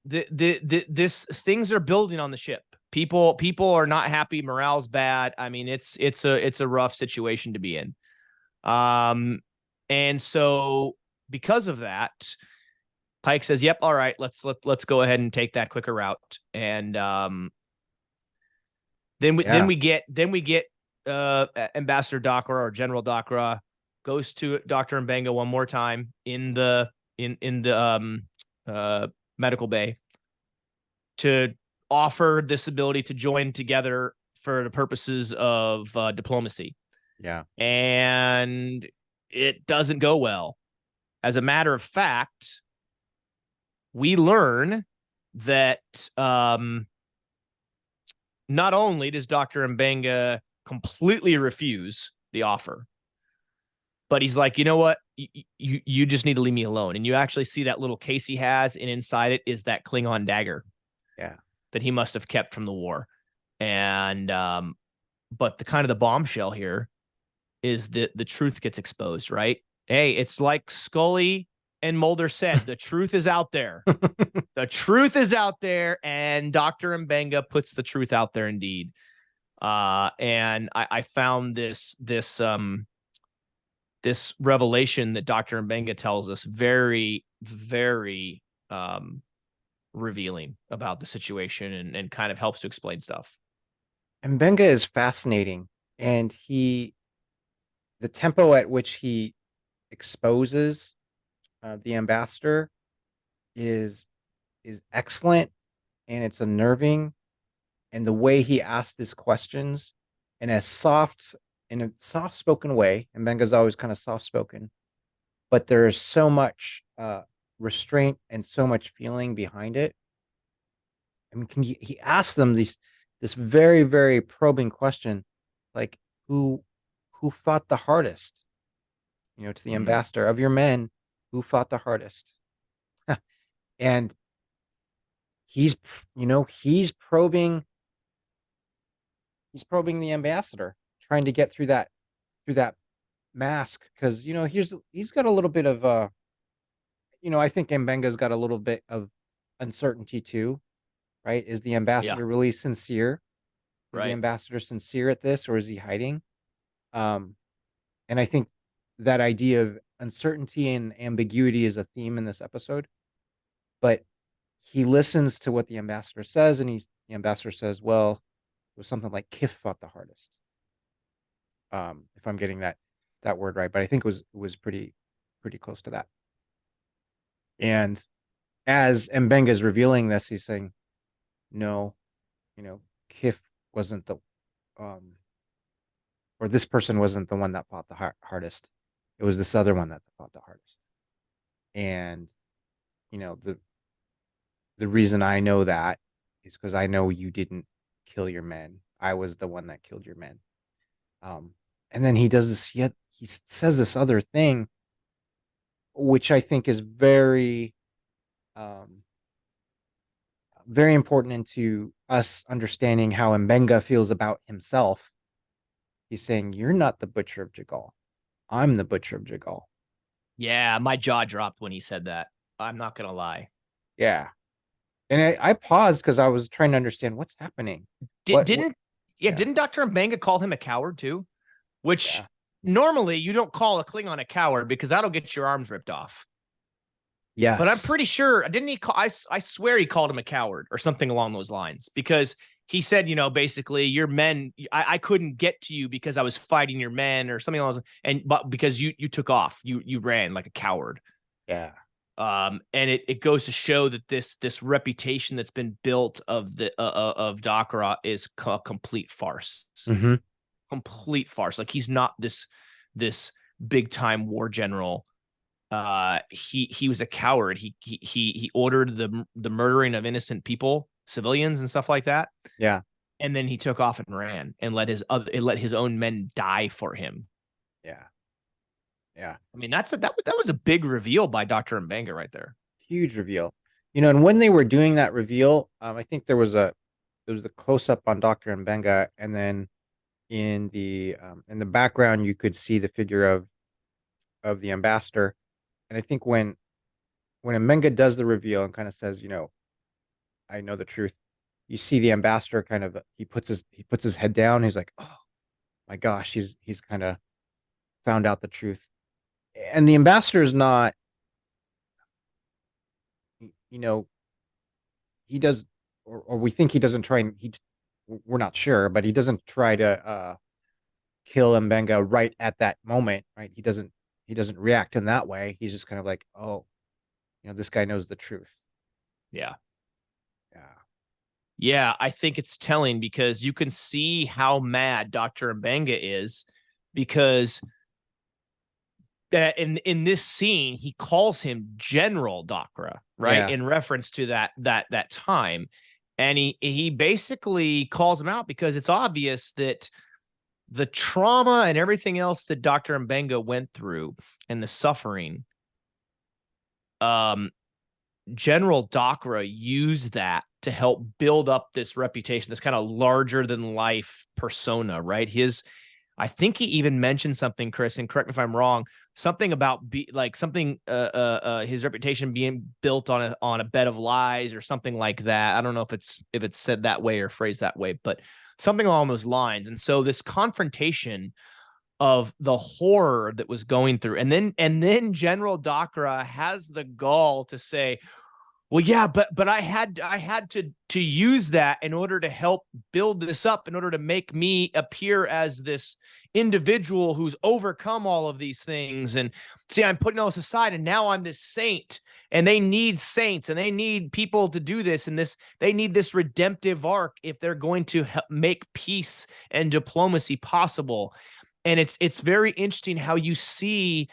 this things are building on the ship. People are not happy. Morale's bad. I mean, it's a rough situation to be in. And so because of that, Pike says, "Yep, all right, let's go ahead and take that quicker route." And then we get Ambassador Dakra, or General Dakra, goes to Dr. Mbenga one more time in the medical bay to offer this ability to join together for the purposes of diplomacy. Yeah. And it doesn't go well. As a matter of fact, we learn that not only does Dr. Mbenga completely refuse the offer, but he's like, you know what? You just need to leave me alone. And you actually see that little case he has, and inside it is that Klingon dagger. Yeah. That he must have kept from the war. And but the bombshell here is that the truth gets exposed, right? Hey, it's like Scully and Mulder said, the truth is out there. The truth is out there, and Dr. Mbenga puts the truth out there indeed. And I found this revelation that Dr. Mbenga tells us very, very revealing about the situation, and kind of helps to explain stuff. Mbenga is fascinating, and the tempo at which he exposes the ambassador is excellent, and it's unnerving, and the way he asks his questions in a soft spoken way, and Benga's always kind of soft spoken, but there is so much restraint and so much feeling behind it. I mean, he asks them this very, very probing question, like who fought the hardest? To the ambassador, of your men, who fought the hardest? And he's he's probing the ambassador, trying to get through that mask, because he's got a little bit of I think Mbenga's got a little bit of uncertainty too, right? Is the Yeah. ambassador really sincere? Is the Right. ambassador sincere at this, or is he hiding? Um, and I think that idea of uncertainty and ambiguity is a theme in this episode. But he listens to what the ambassador says, and the ambassador says, "Well, it was something like Kif fought the hardest." If I'm getting that word right, but I think it was pretty close to that. And as Mbenga is revealing this, he's saying, "No, Kif wasn't um, or this person wasn't the one that fought the hardest. It was this other one that fought the hardest." And the reason I know that is because I know you didn't kill your men. I was the one that killed your men. And then he does this. Yet he says this other thing, which I think is very, very important into us understanding how Mbenga feels about himself. He's saying, "You're not the butcher of Jagal. I'm the butcher of Jagal." Yeah, my jaw dropped when he said that. I'm not gonna lie. Yeah. And I paused because I was trying to understand what's happening. Did What, didn't Yeah, yeah. didn't Dr. Mbenga call him a coward too? Which Yeah. normally you don't call a Klingon a coward because that'll get your arms ripped off. But I'm Yes. pretty sure, didn't he call, I swear he called him a coward or something along those lines, because he said, basically your men, I couldn't get to you because I was fighting your men or something along those, but because you took off, you ran like a coward. Yeah. And it goes to show that this reputation that's been built of Dakra is a complete farce. Mm-hmm. Complete farce. Like, he's not this big time war general. He was a coward. He ordered the murdering of innocent people, civilians and stuff like that. Yeah. And then he took off and ran and let his own men die for him. Yeah. Yeah. I mean, that was a big reveal by Dr. Mbenga right there. Huge reveal. And when they were doing that reveal, I think there was a close up on Dr. Mbenga, and then in the background you could see the figure of the ambassador. And I think when Mbenga does the reveal and kind of says, "I know the truth," you see the ambassador kind of he puts his head down. He's like, "Oh my gosh," he's kind of found out the truth. And the ambassador is not, you know, he does, or we think he doesn't try, and we're not sure, but he doesn't try to kill Mbenga right at that moment, right? He doesn't react in that way. He's just kind of like, "Oh, this guy knows the truth." Yeah. Yeah. Yeah, I think it's telling because you can see how mad Dr. Mbenga is, because in this scene he calls him General Dakra, right? Yeah. In reference to that time. And he basically calls him out because it's obvious that the trauma and everything else that Dr. Mbenga went through and the suffering, General Dakra used that to help build up this reputation, this kind of larger than life persona, right? I think he even mentioned something, Chris, and correct me if I'm wrong, something about his reputation being built on a bed of lies or something like that. I don't know if it's said that way or phrased that way, but something along those lines. And so this confrontation of the horror that was going through, and then General Dakra has the gall to say, "Well, yeah, but I had to use that in order to help build this up, in order to make me appear as this individual who's overcome all of these things. And see, I'm putting all this aside, and now I'm this saint, and they need saints, and they need people to do this, and they need this redemptive arc if they're going to make peace and diplomacy possible. And it's very interesting how you see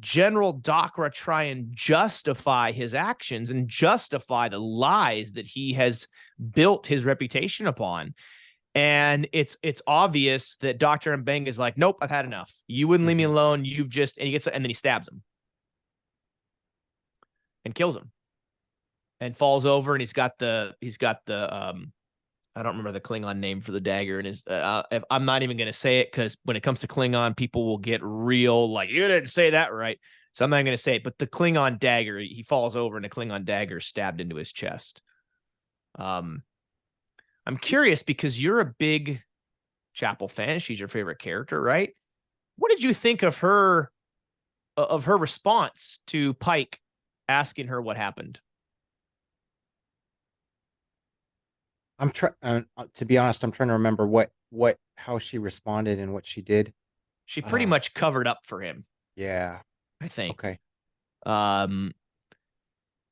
General Dakra try and justify his actions and justify the lies that he has built his reputation upon. And it's obvious that Dr. Mbenga is like, nope, I've had enough. You wouldn't leave me alone. You've just, and then he stabs him and kills him and falls over. And he's got the I don't remember the Klingon name for the dagger. And I'm not even going to say it, because when it comes to Klingon, people will get real, like, you didn't say that right. So I'm not going to say it, but the Klingon dagger, he falls over and the Klingon dagger stabbed into his chest. I'm curious, because you're a big Chapel fan. She's your favorite character, right? What did you think of her response to Pike asking her what happened? I'm trying to be honest. I'm trying to remember how she responded and what she did. She pretty much covered up for him. Yeah, I think. Okay. And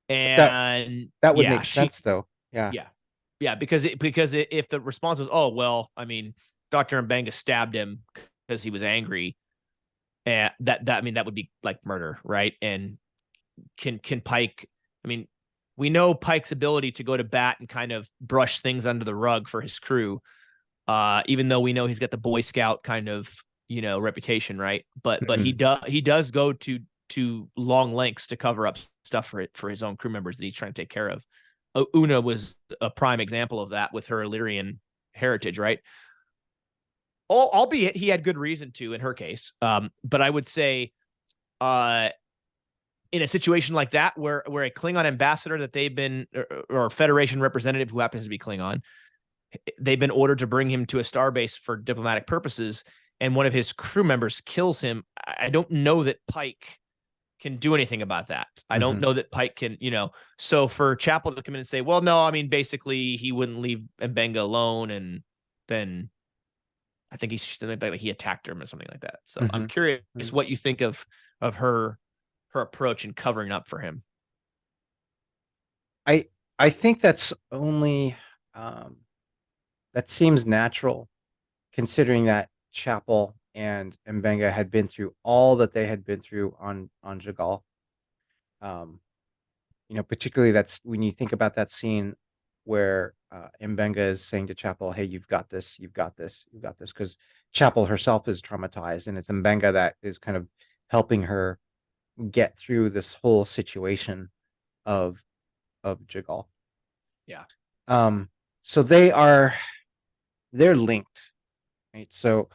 that would make sense, though. Yeah. Because if the response was, oh well, I mean, Dr. Mbenga stabbed him because he was angry, and that would be like murder, right? And can Pike? I mean, we know Pike's ability to go to bat and kind of brush things under the rug for his crew, even though we know he's got the Boy Scout kind of, reputation, right? But he does go to long lengths to cover up stuff for his own crew members that he's trying to take care of. Una was a prime example of that with her Illyrian heritage, right? Albeit he had good reason to in her case. But I would say, in a situation like that, where a Klingon ambassador that they've been, or Federation representative who happens to be Klingon, they've been ordered to bring him to a starbase for diplomatic purposes, and one of his crew members kills him. I don't know that Pike can do anything about that. I don't know that Pike can, so for Chapel to come in and say, well, no, I mean, basically he wouldn't leave Mbenga alone, and then I think he attacked him or something like that. So I'm curious what you think of her approach in covering up for him. I think that's only that seems natural, considering that Chapel and Mbenga had been through all that they had been through on Jagal. Particularly that's when you think about that scene where Mbenga is saying to Chapel, hey, you've got this, because Chapel herself is traumatized, and it's Mbenga that is kind of helping her get through this whole situation of Jagal. Yeah. So they're linked, right? So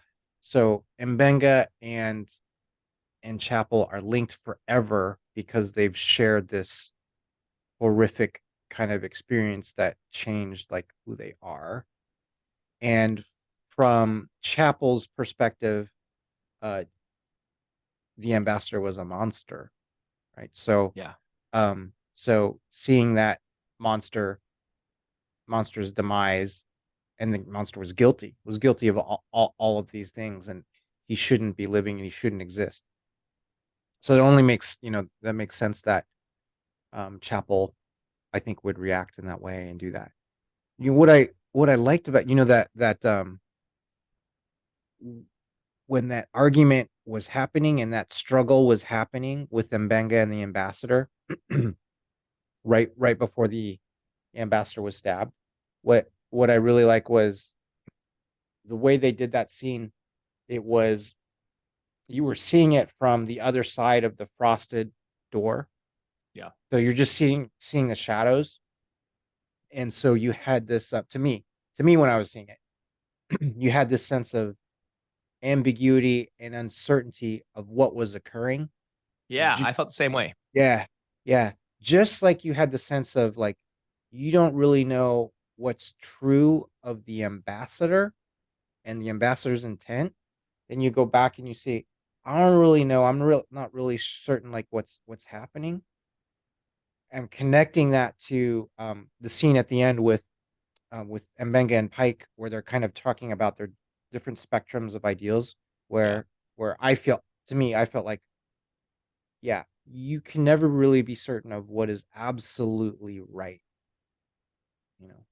Mbenga and Chapel are linked forever because they've shared this horrific kind of experience that changed like who they are. And from Chapel's perspective, the ambassador was a monster, right? So yeah. So seeing that monster's demise, and the monster was guilty of all of these things, and he shouldn't be living and he shouldn't exist. So it only makes, that makes sense that Chapel, I think, would react in that way and do that. What I liked about, that when that argument was happening and that struggle was happening with Mbenga and the ambassador, right before the ambassador was stabbed, what I really like was the way they did that scene. It was, you were seeing it from the other side of the frosted door. Yeah. So you're just seeing the shadows. And so you had this, to me when I was seeing it, you had this sense of ambiguity and uncertainty of what was occurring. Yeah, I felt the same way. Yeah. Just like you had the sense of like, you don't really know what's true of the ambassador and the ambassador's intent. Then you go back and you see, I don't really know. I'm not really certain like what's happening. I'm connecting that to the scene at the end with Mbenga and Pike, where they're kind of talking about their different spectrums of ideals. Yeah. where I felt like, yeah, you can never really be certain of what is absolutely right, you know.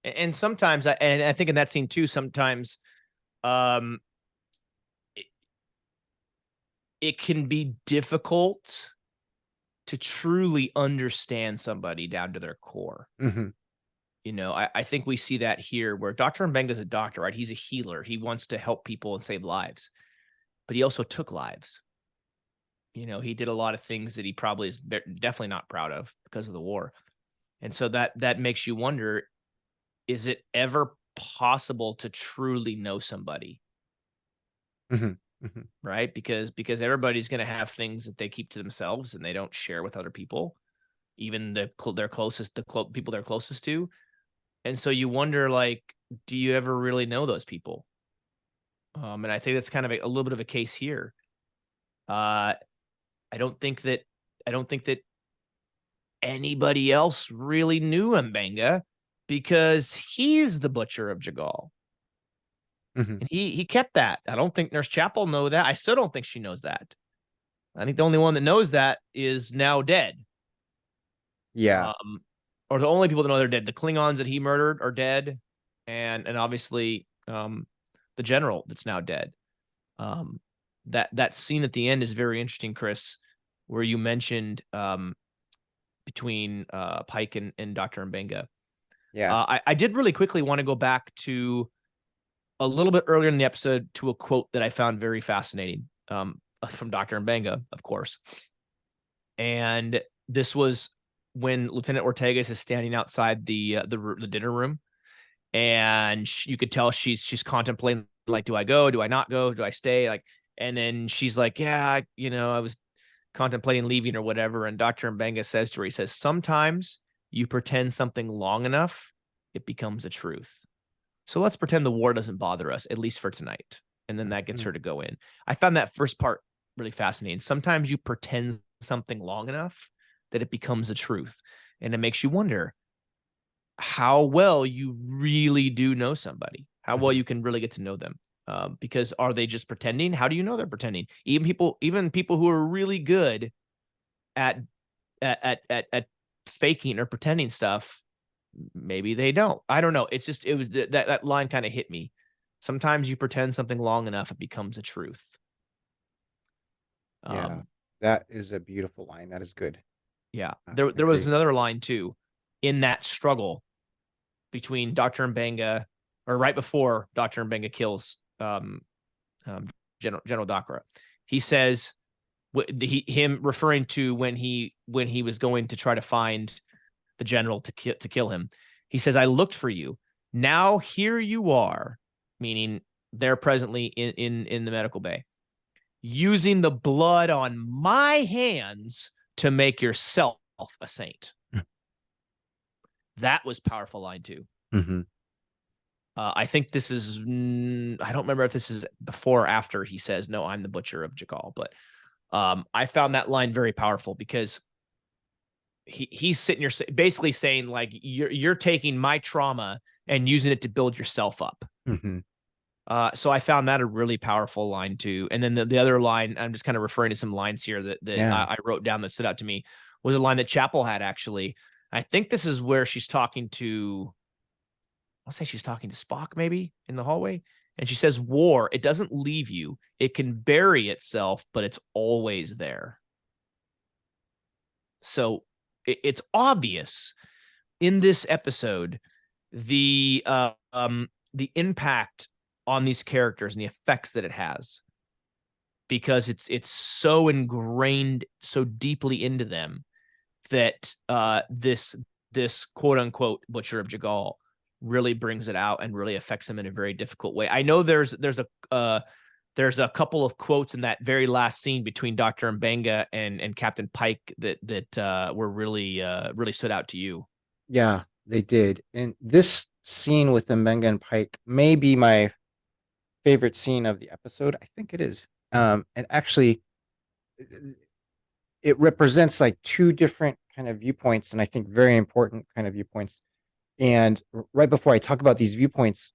And sometimes and I think in that scene too, sometimes um it, it can be difficult to truly understand somebody down to their core. Hmm. I think we see that here where Dr. Mbenga is a doctor, right? He's a healer. He wants to help people and save lives, but he also took lives. He did a lot of things that he probably is definitely not proud of because of the war. And so that makes you wonder, is it ever possible to truly know somebody? Hmm. Hmm. Right? Because everybody's going to have things that they keep to themselves and they don't share with other people, even their closest, people they're closest to. And so you wonder, like, do you ever really know those people? And I think that's kind of a little bit of a case here. Uh, I don't think that I don't think that anybody else really knew Mbenga because he's the butcher of Jagal. Hmm. And he kept that. I don't think Nurse Chapel know that. I still don't think she knows that. I think the only one that knows that is now dead. Yeah. Um, or the only people that know they're dead. The Klingons that he murdered are dead, and obviously the general that's now dead. Um, that scene at the end is very interesting, Chris, where you mentioned between Pike and Dr. Mbenga. Yeah. I did really quickly want to go back to a little bit earlier in the episode to a quote that I found very fascinating from Dr. Mbenga, of course. And this was when Lieutenant Ortegas is standing outside the dinner room, and you could tell she's contemplating, like, do I go? Do I not go? Do I stay? Like, and then she's like, yeah, I was contemplating leaving or whatever. And Dr. Mbenga says to her, he says, sometimes you pretend something long enough, it becomes a truth. So let's pretend the war doesn't bother us, at least for tonight. And then that gets Mhm. her to go in. I found that first part really fascinating. Sometimes you pretend something long enough that it becomes a truth. And it makes you wonder how well you really do know somebody, how well Mhm. you can really get to know them. Because are they just pretending? How do you know they're pretending? Even people who are really good at at faking or pretending stuff, maybe they don't. I don't know. It's just it was that line kind of hit me. Sometimes you pretend something long enough, it becomes a truth. Yeah. Um, That is a beautiful line. That is good. yeah. I There was agree. another line too in that struggle between Dr. Mbenga, or right before Dr. Mbenga kills um, General Dakra. He says him referring to when he was going to try to find the general to kill him. He says, "I looked for you. Now here you are," meaning they're presently in the medical bay, using the blood on my hands to make yourself a saint. That was powerful line too. Mm-hmm. I think this is, I don't remember if this is before or after he says, no, I'm the butcher of Jakal, but I found that line very powerful because he's sitting here basically saying, like, you're taking my trauma and using it to build yourself up. Mm-hmm. So I found that a really powerful line too. And then the other line, I'm just kind of referring to some lines here that Yeah. I wrote down that stood out to me, was a line that Chapel had actually. I think this is where she's talking to, I'll say she's talking to Spock maybe in the hallway. And she says, war, it doesn't leave you. It can bury itself, but it's always there. So it's obvious in this episode the impact on these characters and the effects that it has, because it's so ingrained so deeply into them that this quote unquote butcher of Jagal really brings it out and really affects them in a very difficult way. I know there's a couple of quotes in that very last scene between Dr. Mbenga and Captain Pike that were really stood out to you. Yeah, they did. And this scene with the Mbenga and Pike may be my favorite scene of the episode. I think it is. And actually, it represents like two different kind of viewpoints, and I think very important kind of viewpoints. And right before I talk about these viewpoints,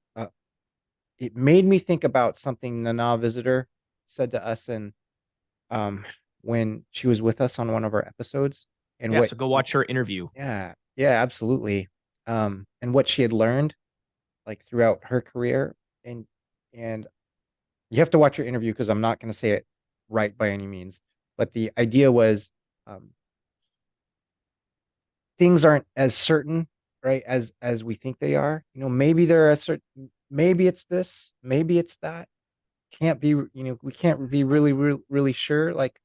it made me think about something Nana Visitor said to us and um when she was with us on one of our episodes and Yeah, what so go watch her interview. yeah, absolutely. And what she had learned like throughout her career and you have to watch her interview because I'm not going to say it right by any means, but the idea was um things aren't as certain, right, as we think they are. Maybe there are certain, maybe it's this, maybe it's that. Can't be, we can't be really sure, like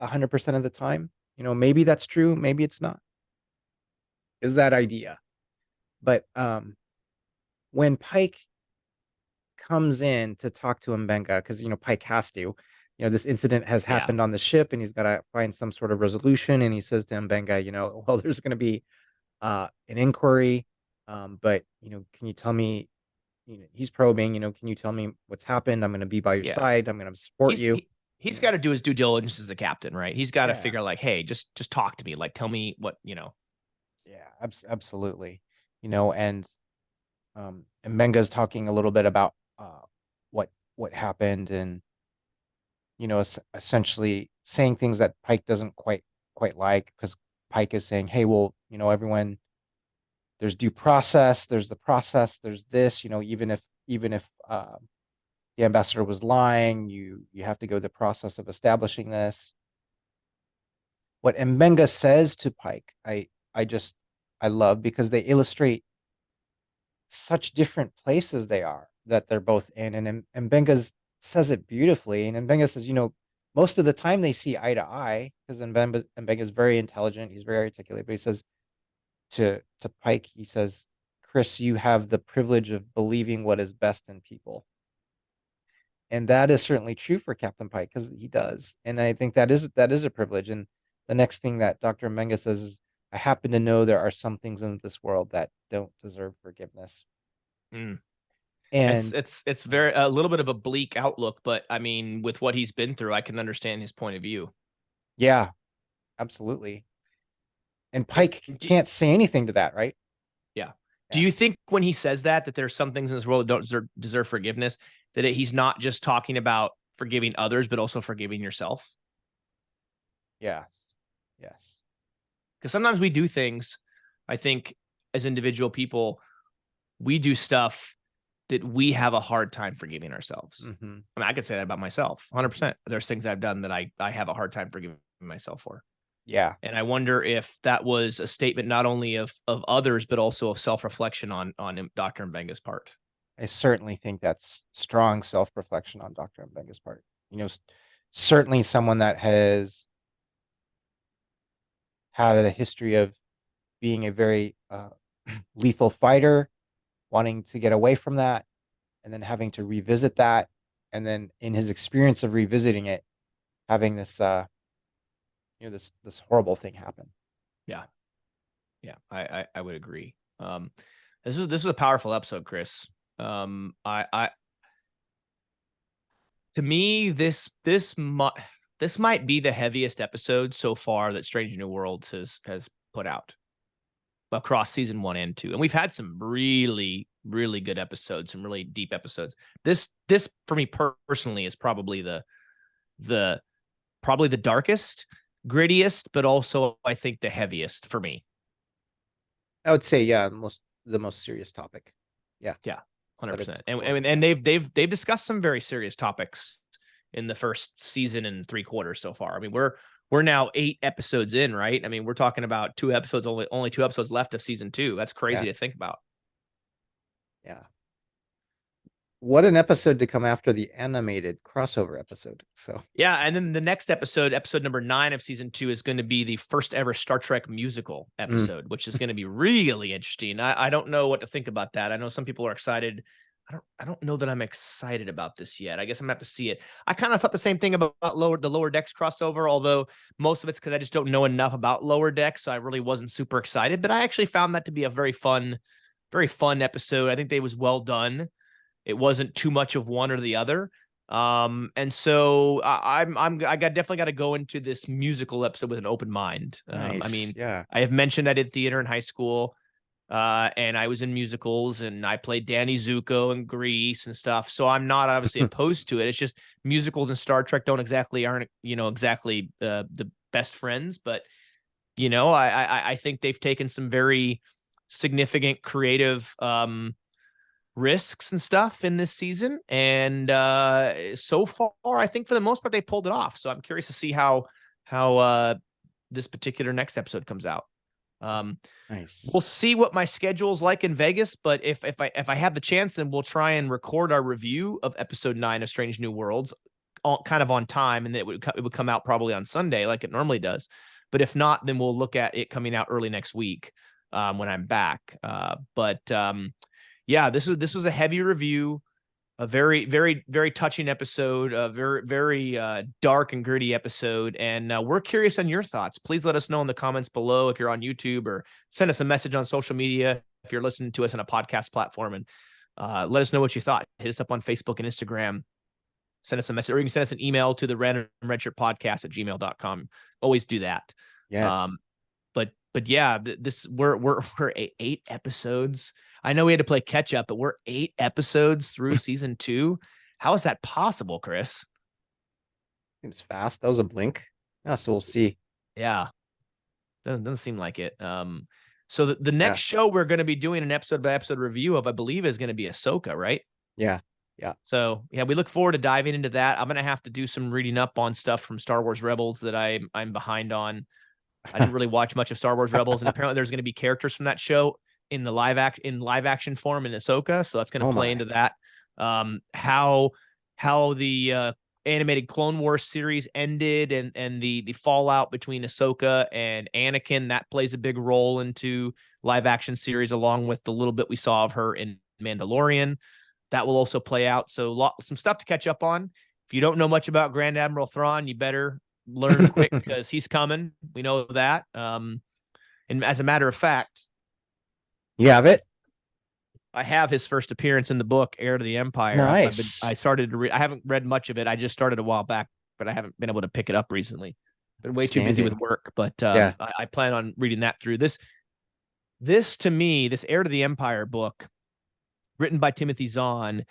100% of the time. Maybe that's true, maybe it's not. Is that idea? But when Pike comes in to talk to Mbenga, because Pike has to, this incident has Yeah. happened on the ship, and he's got to find some sort of resolution. And he says to Mbenga, well, there's going to be an inquiry, but can you tell me? He's probing. Can you tell me what's happened? I'm going to be by your Yeah. side. I'm going to support you. He's got to do his due diligence as the captain, right? He's got to Yeah, figure like, hey, just talk to me. Like, tell me what. yeah, absolutely. And Menga's talking a little bit about what happened, and essentially saying things that Pike doesn't quite like, because Pike is saying, hey, well, everyone, there's due process, there's the process, there's this, even if the ambassador was lying, you have to go the process of establishing this. What Mbenga says to Pike, I love, because they illustrate such different places they are that they're both in. And Mbenga says it beautifully. And Mbenga says, most of the time they see eye to eye, because Mbenga is very intelligent, he's very articulate, but he says to Pike, he says, Chris, you have the privilege of believing what is best in people. And that is certainly true for Captain Pike, because he does. And I think that is a privilege. And the next thing that Dr. Mbenga says is, I happen to know there are some things in this world that don't deserve forgiveness. Mm. It's And it's it's very a little bit of a bleak outlook, but I mean, with what he's been through, I can understand his point of view. yeah, absolutely. And And Pike can't say anything to that, right? yeah. Do Yeah. you think when he says that there's some things in this world that don't deserve forgiveness, that he's not just talking about forgiving others, but also forgiving yourself? Yes. Yes. Because sometimes we do things, I think, as individual people, we do stuff that we have a hard time forgiving ourselves. Mm-hmm. I mean, I could say that about myself, 100%. There's things I've done that I have a hard time forgiving myself for. Yeah. And I wonder if that was a statement not only of others, but also of self-reflection on Dr. Mbenga's part. I certainly think that's strong self-reflection on Dr. Mbenga's part. Certainly someone that has had a history of being a very lethal fighter, wanting to get away from that, and then having to revisit that, and then in his experience of revisiting it, having this horrible thing happen. Yeah. Yeah. I would agree. This is a powerful episode, Chris. I to me, this might be the heaviest episode so far that Strange New Worlds has put out across season 1 and 2. And we've had some really, really good episodes, some really deep episodes. This for me personally is probably the probably the darkest, grittiest, but also I think the heaviest for me. I would say, yeah, the most serious topic. Yeah. Yeah, 100%. And yeah. they've discussed some very serious topics in the first season and 3/4 so far. I mean, we're now 8 episodes in, right? I mean, we're talking about 2 episodes, only 2 episodes left of season 2. That's crazy Yeah. to think about. Yeah. What an episode to come after the animated crossover episode. So Yeah, and then the next episode, episode number 9 of season 2, is going to be the first ever Star Trek musical episode, which is going to be really interesting. I don't know what to think about that. I know some people are excited. I don't know that I'm excited about this yet. I guess I'm gonna have to see it. I kind of thought the same thing about the Lower Decks crossover, although most of it's because I just don't know enough about Lower Decks, so I really wasn't super excited. But I actually found that to be a very fun episode. I think they was well done. It wasn't too much of one or the other. And so I definitely got to go into this musical episode with an open mind. I nice. mean, Yeah. I have mentioned I did theater in high school. And I was in musicals, and I played Danny Zuko in Grease and stuff. So I'm not obviously opposed to it. It's just musicals and Star Trek aren't exactly the best friends. But I think they've taken some very significant creative risks and stuff in this season, and so far, I think for the most part they pulled it off. So I'm curious to see how this particular next episode comes out. Nice. We'll see what my schedule's like in Vegas, but if I have the chance, then we'll try and record our review of episode 9 of Strange New Worlds, kind of on time, and it would come out probably on Sunday like it normally does. But if not, then we'll look at it coming out early next week when I'm back. Yeah, this was a heavy review, a very, very, very touching episode, a very, very dark and gritty episode. And we're curious on your thoughts. Please let us know in the comments below if you're on YouTube, or send us a message on social media if you're listening to us on a podcast platform, and let us know what you thought. Hit us up on Facebook and Instagram. Send us a message, or you can send us an email to the Random Redshirt Podcast at gmail.com. Always do that. Yes. But yeah, we're 8 episodes. I know we had to play catch up, but we're 8 episodes through season 2. How is that possible, Chris? Seems fast. That was a blink. Yeah, so we'll see. Yeah, doesn't seem like it. So the next show we're going to be doing an episode by episode review of, I believe, is going to be Ahsoka, right? Yeah. So yeah, we look forward to diving into that. I'm going to have to do some reading up on stuff from Star Wars Rebels that I'm behind on. I didn't really watch much of Star Wars Rebels, and apparently there's going to be characters from that show in live action form in Ahsoka, so that's going to play into that. How the animated Clone Wars series ended, and the fallout between Ahsoka and Anakin, that plays a big role into live action series, along with the little bit we saw of her in Mandalorian. That will also play out. So some stuff to catch up on. If you don't know much about Grand Admiral Thrawn, you better learn quick, because he's coming. We know that. And as a matter of fact, you have it. I have his first appearance in the book, Heir to the Empire. Nice. I started to read. I haven't read much of it. I just started a while back, but I haven't been able to pick it up recently. Been way too busy with work. But I plan on reading that through. This to me, this Heir to the Empire book, written by Timothy Zahn,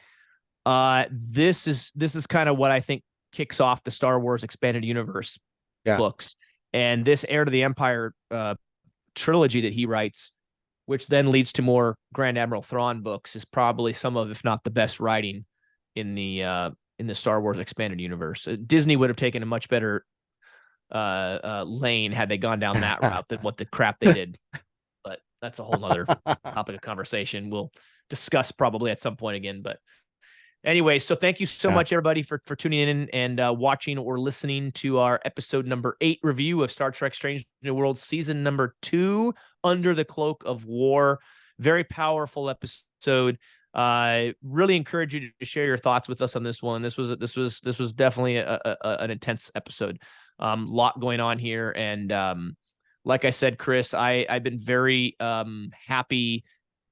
this is kind of what I think kicks off the Star Wars expanded universe books. And this Heir to the Empire trilogy that he writes, which then leads to more Grand Admiral Thrawn books, is probably some of, if not the best writing in the Star Wars expanded universe. Disney would have taken a much better lane had they gone down that route than what the crap they did. But that's a whole other topic of conversation we'll discuss probably at some point again. But anyway, so thank you so much, everybody, for tuning in and watching or listening to our episode number 8 review of Star Trek Strange New Worlds season number 2, Under the Cloak of War. Very powerful episode. Really encourage you to share your thoughts with us on this one. This was definitely an intense episode. Lot going on here, and like I said, Chris, I've been very happy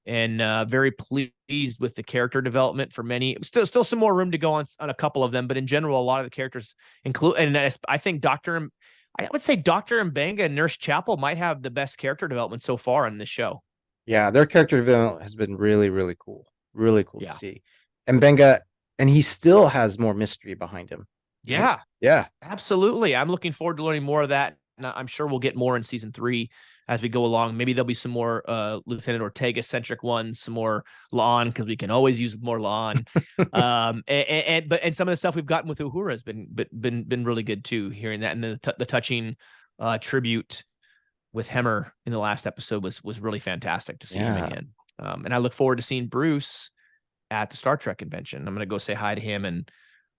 and very pleased with the character development for many. Still some more room to go on a couple of them, but in general, a lot of the characters include, and I think I would say Dr. Mbenga and Nurse Chapel might have the best character development so far in this show. Yeah, their character development has been really, really cool. Really cool to see. And Mbenga, and he still has more mystery behind him. Yeah. Yeah. Absolutely. I'm looking forward to learning more of that. And I'm sure we'll get more in season 3 as we go along. Maybe there'll be some more Lieutenant Ortega-centric ones, some more La'an, because we can always use more La'an. But some of the stuff we've gotten with Uhura has been really good too. Hearing that, and the touching tribute with Hemmer in the last episode was really fantastic to see him again. And I look forward to seeing Bruce at the Star Trek convention. I'm gonna go say hi to him and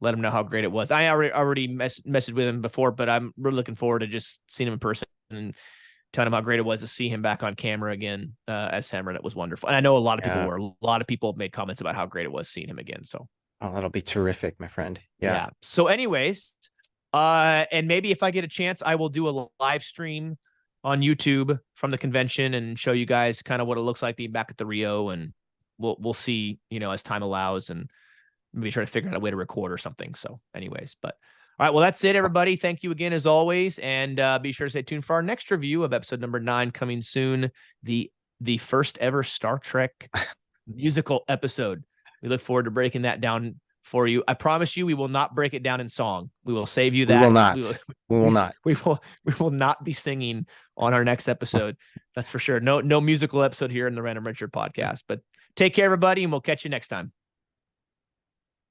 let him know how great it was. I already messaged with him before, but I'm really looking forward to just seeing him in person and telling him how great it was to see him back on camera again as Hammer. That was wonderful. And I know a lot of people have made comments about how great it was seeing him again. So that'll be terrific, my friend. Yeah. So anyways, and maybe if I get a chance, I will do a live stream on YouTube from the convention and show you guys kind of what it looks like being back at the Rio, and we'll see, as time allows, and maybe try to figure out a way to record or something. So anyways, but all right, well, that's it, everybody. Thank you again, as always. And be sure to stay tuned for our next review of episode number 9 coming soon. The the first ever Star Trek musical episode. We look forward to breaking that down for you. I promise you, we will not break it down in song. We will save you that. We will not. We will not. We will not be singing on our next episode. That's for sure. No musical episode here in the Random Redshirt podcast. But take care, everybody, and we'll catch you next time.